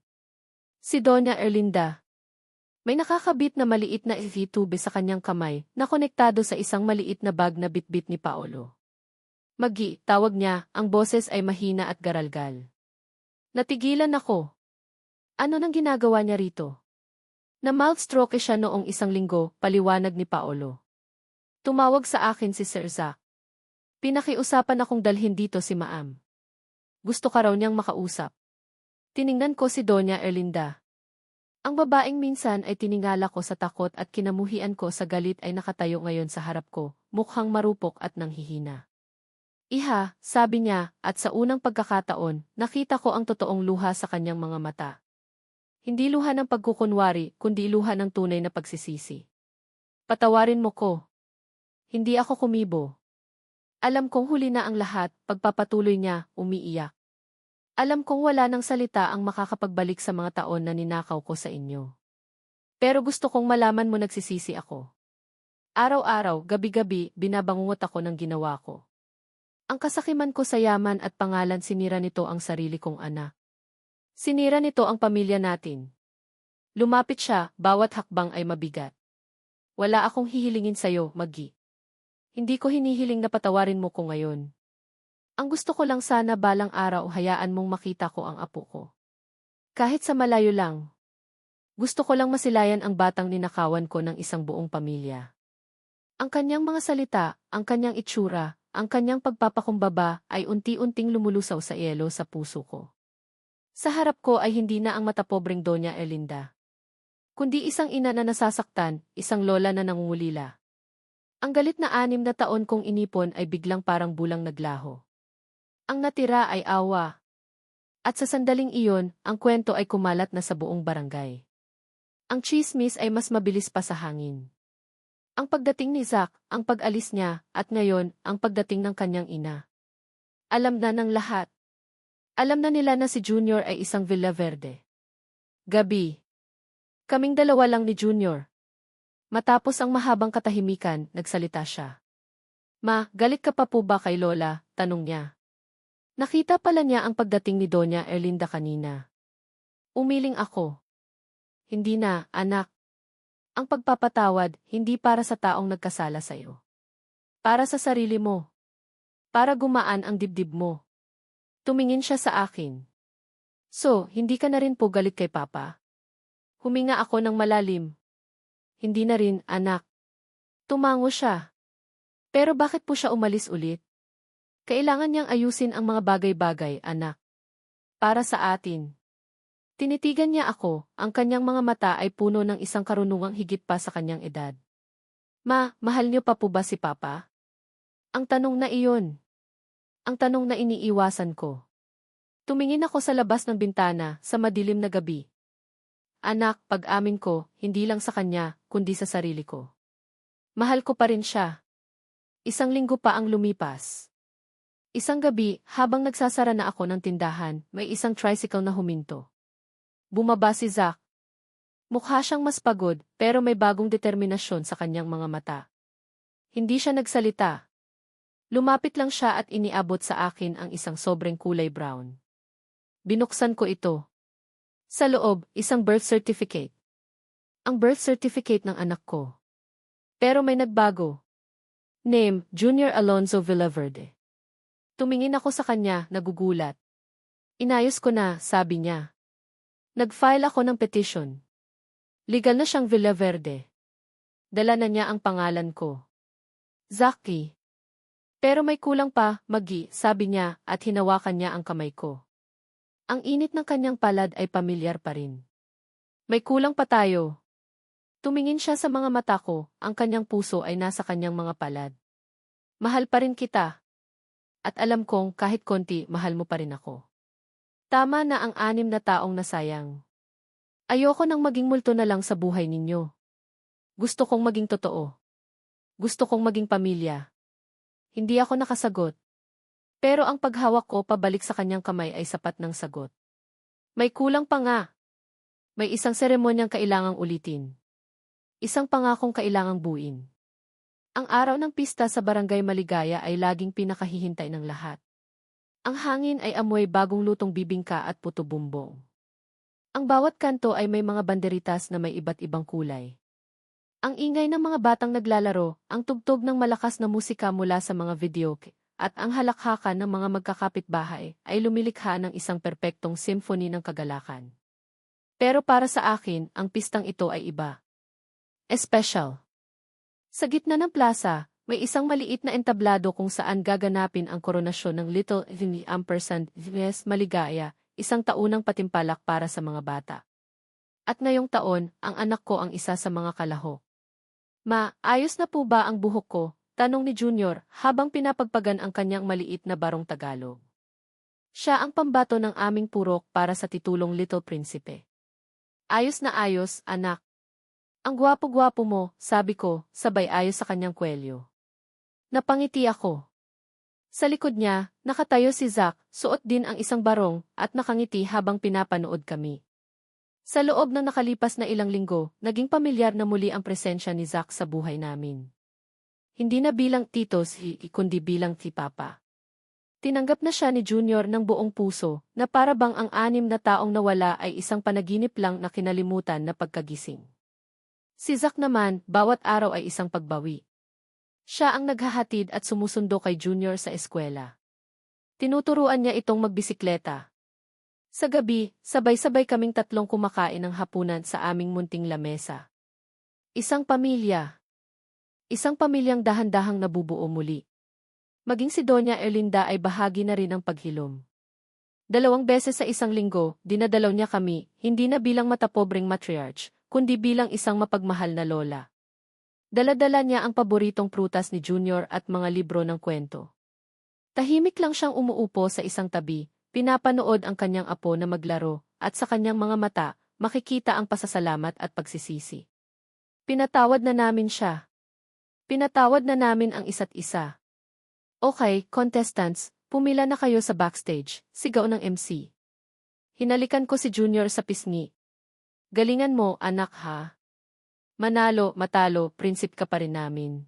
Si Doña Erlinda. May nakakabit na maliit na IV tube sa kanyang kamay na konektado sa isang maliit na bag na bitbit ni Paolo. Magi, tawag niya, ang boses ay mahina at garalgal. Natigilan ako. Ano nang ginagawa niya rito? Na-mouth stroke siya noong 1 linggo, paliwanag ni Paolo. Tumawag sa akin si Sir Zack. Pinakiusapan akong dalhin dito si Maam. Gusto ka raw niyang makausap. Tiningnan ko si Doña Erlinda. Ang babaeng minsan ay tiningala ko sa takot at kinamuhian ko sa galit ay nakatayo ngayon sa harap ko, mukhang marupok at nanghihina. Iha, sabi niya, at sa unang pagkakataon, nakita ko ang totoong luha sa kanyang mga mata. Hindi luha ng pagkukunwari, kundi luha ng tunay na pagsisisi. Patawarin mo ko. Hindi ako kumibo. Alam kong huli na ang lahat, pagpapatuloy niya, umiiyak. Alam kong wala ng salita ang makakapagbalik sa mga taon na ninakaw ko sa inyo. Pero gusto kong malaman mo nagsisisi ako. Araw-araw, gabi-gabi, binabangungot ako ng ginawa ko. Ang kasakiman ko sa yaman at pangalan sinira nito ang sarili kong anak. Sinira nito ang pamilya natin. Lumapit siya, bawat hakbang ay mabigat. Wala akong hihilingin sa'yo, Maggie. Hindi ko hinihiling na patawarin mo ko ngayon. Ang gusto ko lang sana balang araw hayaan mong makita ko ang apo ko. Kahit sa malayo lang. Gusto ko lang masilayan ang batang ninakawan ko ng isang buong pamilya. Ang kanyang mga salita, ang kanyang itsura, ang kanyang pagpapakumbaba ay unti-unting lumulusaw sa yelo sa puso ko. Sa harap ko ay hindi na ang matapobreng Doña Erlinda. Kundi isang ina na nasasaktan, isang lola na nangungulila. Ang galit na 6 na taon kong inipon ay biglang parang bulang naglaho. Ang natira ay awa. At sa sandaling iyon, ang kwento ay kumalat na sa buong barangay. Ang tsismis ay mas mabilis pa sa hangin. Ang pagdating ni Zack, ang pag-alis niya, at ngayon, ang pagdating ng kanyang ina. Alam na ng lahat. Alam na nila na si Junior ay isang Villaverde. Gabi. Kaming dalawa lang ni Junior. Matapos ang mahabang katahimikan, nagsalita siya. Ma, galit ka pa po ba kay Lola? Tanong niya. Nakita pala niya ang pagdating ni Doña Erlinda kanina. Umiling ako. Hindi na, anak. Ang pagpapatawad, hindi para sa taong nagkasala sa'yo. Para sa sarili mo. Para gumaan ang dibdib mo. Tumingin siya sa akin. So, hindi ka na rin po galit kay Papa? Huminga ako ng malalim. Hindi na rin, anak. Tumango siya. Pero bakit po siya umalis ulit? Kailangan niyang ayusin ang mga bagay-bagay, anak. Para sa atin. Tinitigan niya ako, ang kanyang mga mata ay puno ng isang karunungang higit pa sa kanyang edad. Ma, mahal niyo pa po ba si Papa? Ang tanong na iyon. Ang tanong na iniiwasan ko. Tumingin ako sa labas ng bintana, sa madilim na gabi. Anak, pag-amin ko, hindi lang sa kanya, kundi sa sarili ko. Mahal ko pa rin siya. 1 linggo pa ang lumipas. Isang gabi, habang nagsasara na ako ng tindahan, may isang tricycle na huminto. Bumaba si Zack. Mukha siyang mas pagod, pero may bagong determinasyon sa kanyang mga mata. Hindi siya nagsalita. Lumapit lang siya at iniabot sa akin ang isang sobrang kulay brown. Binuksan ko ito. Sa loob, isang birth certificate. Ang birth certificate ng anak ko. Pero may nagbago. Name, Junior Alonzo Villaverde. Tumingin ako sa kanya, nagugulat. Inayos ko na, sabi niya. Nag-file ako ng petition. Legal na siyang Villaverde. Dala na niya ang pangalan ko. Zaki. Pero may kulang pa, Maggie, sabi niya, at hinawakan niya ang kamay ko. Ang init ng kanyang palad ay pamilyar pa rin. May kulang pa tayo. Tumingin siya sa mga mata ko, ang kanyang puso ay nasa kanyang mga palad. Mahal pa rin kita. At alam kong kahit konti, mahal mo pa rin ako. Tama na ang 6 na taong nasayang. Ayoko nang maging multo na lang sa buhay ninyo. Gusto kong maging totoo. Gusto kong maging pamilya. Hindi ako nakasagot. Pero ang paghawak ko pabalik sa kanyang kamay ay sapat ng sagot. May kulang pa nga. May isang seremonyang kailangang ulitin. Isang pangakong kailangang buuin. Ang araw ng pista sa Barangay Maligaya ay laging pinakahihintay ng lahat. Ang hangin ay amoy bagong lutong bibingka at puto bumbong. Ang bawat kanto ay may mga banderitas na may iba't ibang kulay. Ang ingay ng mga batang naglalaro, ang tugtog ng malakas na musika mula sa mga videoke, at ang halakhakan ng mga magkakapitbahay ay lumilikha ng isang perpektong symphony ng kagalakan. Pero para sa akin, ang pistang ito ay iba. Espesyal. Sa gitna ng plaza, May isang maliit na entablado kung saan gaganapin ang koronasyon ng Little Vs. Maligaya, isang taunang patimpalak para sa mga bata. At ngayong taon, ang anak ko ang isa sa mga kalahok. Ma, ayos na po ba ang buhok ko? Tanong ni Junior habang pinapagpagan ang kanyang maliit na barong Tagalog. Siya ang pambato ng aming purok para sa titulong Little Prinsipe. Ayos na ayos, anak. Ang gwapo-gwapo mo, sabi ko, sabay ayos sa kanyang kwelyo. Napangiti ako. Sa likod niya, nakatayo si Zack, suot din ang isang barong, at nakangiti habang pinapanood kami. Sa loob ng nakalipas na ilang linggo, naging pamilyar na muli ang presensya ni Zack sa buhay namin. Hindi na bilang titos, kundi bilang si Papa. Tinanggap na siya ni Junior ng buong puso, na para bang ang 6 na taong nawala ay isang panaginip lang na kinalimutan na pagkagising. Si Zack naman, bawat araw ay isang pagbawi. Siya ang naghahatid at sumusundo kay Junior sa eskwela. Tinuturuan niya itong magbisikleta. Sa gabi, sabay-sabay kaming tatlong kumakain ng hapunan sa aming munting lamesa. Isang pamilya. Isang pamilyang dahan-dahang nabubuo muli. Maging si Doña Erlinda ay bahagi na rin ng paghilom. 2 beses sa isang linggo, dinadalaw niya kami, hindi na bilang matapobreng matriarch, kundi bilang isang mapagmahal na lola. Dala-dala niya ang paboritong prutas ni Junior at mga libro ng kwento. Tahimik lang siyang umuupo sa isang tabi, pinapanood ang kanyang apo na maglaro, at sa kanyang mga mata, makikita ang pasasalamat at pagsisisi. Pinatawad na namin siya. Pinatawad na namin ang isa't isa. Okay, contestants, pumila na kayo sa backstage, sigaw ng MC. Hinalikan ko si Junior sa pisngi. Galingan mo, anak ha. Manalo, matalo, prinsip ka pa rin namin.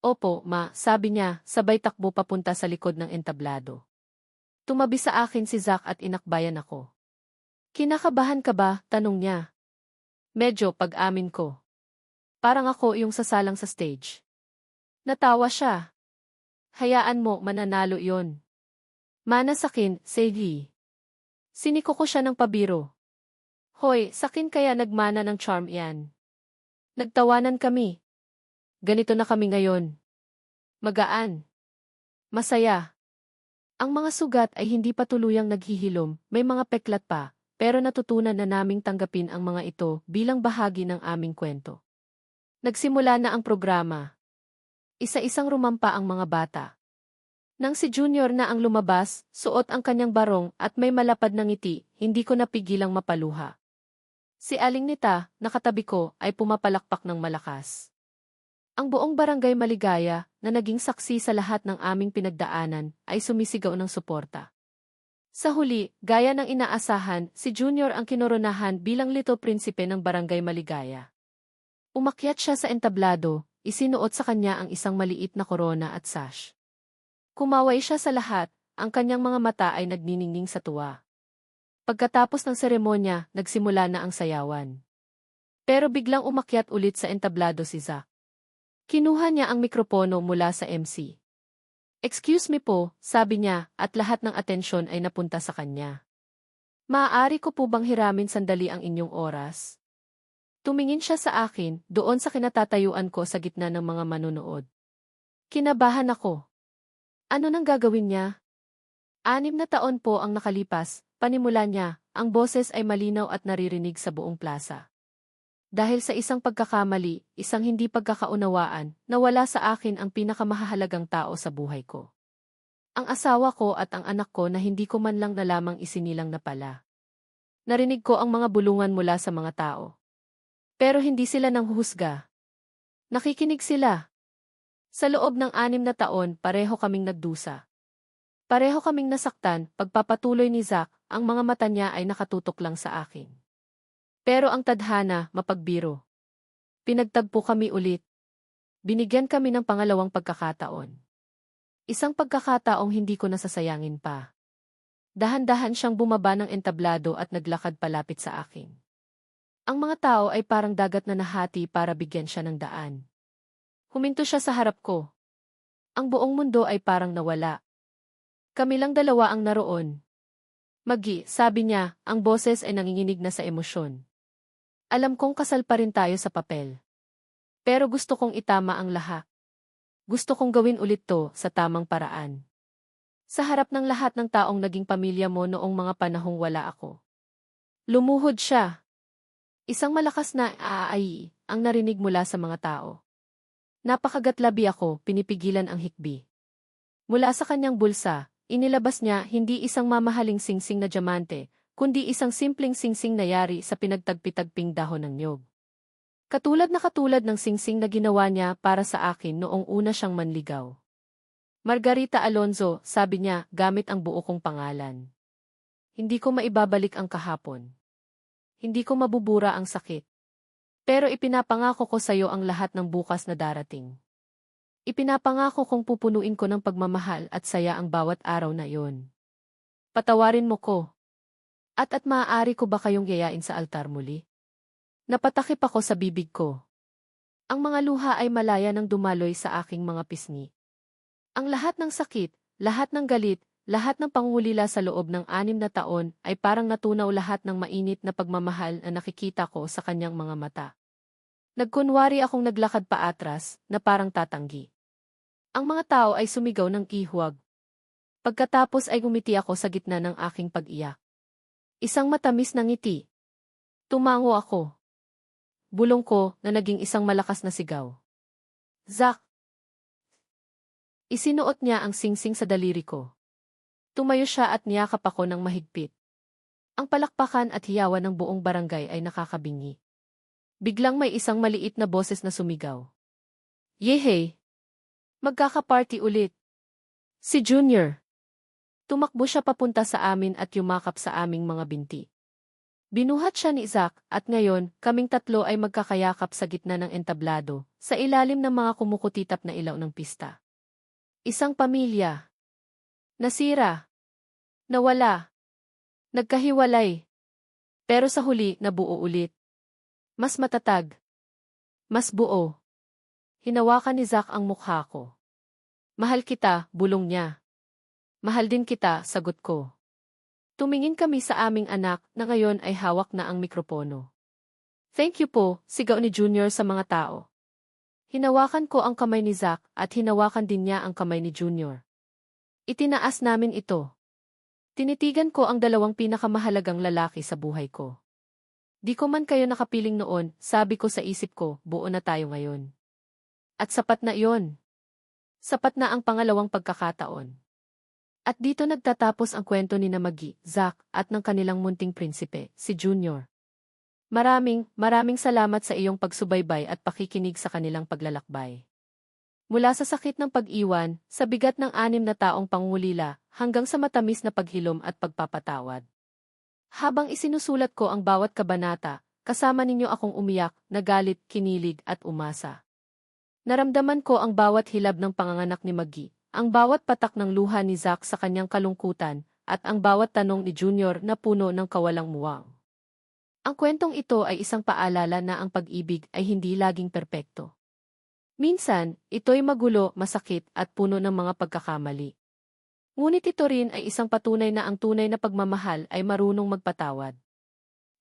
Opo, ma, sabi niya, sabay takbo papunta sa likod ng entablado. Tumabi sa akin si Zack at inakbayan ako. Kinakabahan ka ba? Tanong niya. Medyo, pag-amin ko. Parang ako yung sasalang sa stage. Natawa siya. Hayaan mo, mananalo yon. Mana sakin, Seiji. Siniko ko siya ng pabiro. Hoy, sakin kaya nagmana ng charm yan. Nagtawanan kami. Ganito na kami ngayon. Magaan. Masaya. Ang mga sugat ay hindi pa tuluyang naghihilom, may mga peklat pa, pero natutunan na naming tanggapin ang mga ito bilang bahagi ng aming kwento. Nagsimula na ang programa. Isa-isang rumampa ang mga bata. Nang si Junior na ang lumabas, suot ang kanyang barong at may malapad na ngiti, hindi ko napigilang mapaluha. Si Aling Nita, nakatabi ko, ay pumapalakpak ng malakas. Ang buong barangay Maligaya, na naging saksi sa lahat ng aming pinagdaanan, ay sumisigaw ng suporta. Sa huli, gaya ng inaasahan, si Junior ang kinoronahan bilang Little Prinsipe ng barangay Maligaya. Umakyat siya sa entablado, isinuot sa kanya ang isang maliit na korona at sash. Kumaway siya sa lahat, ang kanyang mga mata ay nagniningning sa tuwa. Pagkatapos ng seremonya, nagsimula na ang sayawan. Pero biglang umakyat ulit sa entablado si Zack. Kinuha niya ang mikropono mula sa MC. Excuse me po, sabi niya, at lahat ng atensyon ay napunta sa kanya. Maaari ko po bang hiramin sandali ang inyong oras? Tumingin siya sa akin, doon sa kinatatayuan ko sa gitna ng mga manunood. Kinabahan ako. Ano nang gagawin niya? 6 na taon po ang nakalipas, panimula niya, ang boses ay malinaw at naririnig sa buong plaza. Dahil sa isang pagkakamali, isang hindi pagkakaunawaan, nawala sa akin ang pinakamahalagang tao sa buhay ko. Ang asawa ko at ang anak ko na hindi ko man lang nalamang isinilang na pala. Narinig ko ang mga bulungan mula sa mga tao. Pero hindi sila nanghuhusga. Nakikinig sila. Sa loob ng 6 na taon, pareho kaming nagdusa. Pareho kaming nasaktan, pagpapatuloy ni Zack, ang mga mata niya ay nakatutok lang sa akin. Pero ang tadhana, mapagbiro. Pinagtagpo kami ulit. Binigyan kami ng pangalawang pagkakataon. Isang pagkakataong hindi ko nasasayangin pa. Dahan-dahan siyang bumaba ng entablado at naglakad palapit sa akin. Ang mga tao ay parang dagat na nahati para bigyan siya ng daan. Huminto siya sa harap ko. Ang buong mundo ay parang nawala. Kami lang dalawa ang naroon. Magi, sabi niya, ang boses ay nanginginig na sa emosyon. Alam kong kasal pa rin tayo sa papel. Pero gusto kong itama ang lahat. Gusto kong gawin ulit to sa tamang paraan. Sa harap ng lahat ng taong naging pamilya mo noong mga panahong wala ako. Lumuhod siya. Isang malakas na aay ang narinig mula sa mga tao. Napakagatlabi ako, pinipigilan ang hikbi. Mula sa kanyang bulsa, inilabas niya hindi isang mamahaling singsing na diamante, kundi isang simpleng singsing na yari sa pinagtagpi-tagping dahon ng niyog. Katulad ng singsing na ginawa niya para sa akin noong una siyang manligaw. Margarita Alonzo, sabi niya, gamit ang buo kong pangalan. Hindi ko maibabalik ang kahapon. Hindi ko mabubura ang sakit. Pero ipinapangako ko sa iyo ang lahat ng bukas na darating. Ipinapangako kong pupunuin ko ng pagmamahal at saya ang bawat araw na iyon. Patawarin mo ko. At maaari ko ba kayong yayain sa altar muli? Napatakip ako sa bibig ko. Ang mga luha ay malaya nang dumaloy sa aking mga pisngi. Ang lahat ng sakit, lahat ng galit, lahat ng pangulila sa loob ng 6 na taon ay parang natunaw lahat ng mainit na pagmamahal na nakikita ko sa kanyang mga mata. Nagkunwari akong naglakad pa atras na parang tatanggi. Ang mga tao ay sumigaw ng kihuwag. Pagkatapos ay ngumiti ako sa gitna ng aking pag-iyak. Isang matamis na ngiti. Tumango ako. Bulong ko na naging isang malakas na sigaw. Zach! Isinuot niya ang singsing sa daliri ko. Tumayo siya at niyakap ako ng mahigpit. Ang palakpakan at hiyawan ng buong barangay ay nakakabingi. Biglang may isang maliit na boses na sumigaw. Yehey! Magkaka-party ulit. Si Junior. Tumakbo siya papunta sa amin at yumakap sa aming mga binti. Binuhat siya ni Zach at ngayon, kaming tatlo ay magkakayakap sa gitna ng entablado, sa ilalim ng mga kumukutitap na ilaw ng pista. Isang pamilya. Nasira. Nawala. Nagkahiwalay. Pero sa huli, nabuo ulit. Mas matatag. Mas buo. Hinawakan ni Zach ang mukha ko. Mahal kita, bulong niya. Mahal din kita, sagot ko. Tumingin kami sa aming anak na ngayon ay hawak na ang mikropono. Thank you po, sigaw ni Junior sa mga tao. Hinawakan ko ang kamay ni Zach at hinawakan din niya ang kamay ni Junior. Itinaas namin ito. Tinitigan ko ang 2 pinakamahalagang lalaki sa buhay ko. Di ko man kayo nakapiling noon, sabi ko sa isip ko, buo na tayo ngayon. At sapat na iyon. Sapat na ang pangalawang pagkakataon. At dito nagtatapos ang kwento ni Magi, Zach, at ng kanilang munting prinsipe, si Junior. Maraming salamat sa iyong pagsubaybay at pakikinig sa kanilang paglalakbay. Mula sa sakit ng pag-iwan, sa bigat ng 6 na taong pangulila, hanggang sa matamis na paghilom at pagpapatawad. Habang isinusulat ko ang bawat kabanata, kasama ninyo akong umiyak, nagalit, kinilig at umasa. Naramdaman ko ang bawat hilab ng panganganak ni Magi, ang bawat patak ng luha ni Zach sa kanyang kalungkutan, at ang bawat tanong ni Junior na puno ng kawalang muwang. Ang kwentong ito ay isang paalala na ang pag-ibig ay hindi laging perpekto. Minsan, ito'y magulo, masakit at puno ng mga pagkakamali. Ngunit ito rin ay isang patunay na ang tunay na pagmamahal ay marunong magpatawad.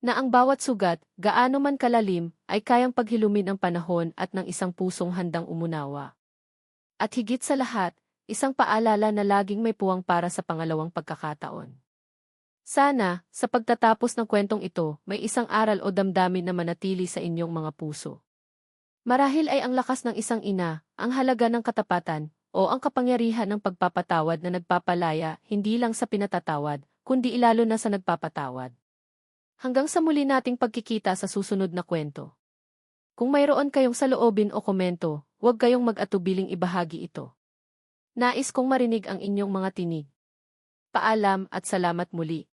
Na ang bawat sugat, gaano man kalalim, ay kayang paghilumin ang panahon at ng isang pusong handang umunawa. At higit sa lahat, isang paalala na laging may puwang para sa pangalawang pagkakataon. Sana, sa pagtatapos ng kwentong ito, may isang aral o damdamin na manatili sa inyong mga puso. Marahil ay ang lakas ng isang ina, ang halaga ng katapatan, o ang kapangyarihan ng pagpapatawad na nagpapalaya hindi lang sa pinatatawad, kundi ilalo na sa nagpapatawad. Hanggang sa muli nating pagkikita sa susunod na kwento. Kung mayroon kayong saloobin o komento, huwag kayong mag-atubiling ibahagi ito. Nais kong marinig ang inyong mga tinig. Paalam at salamat muli.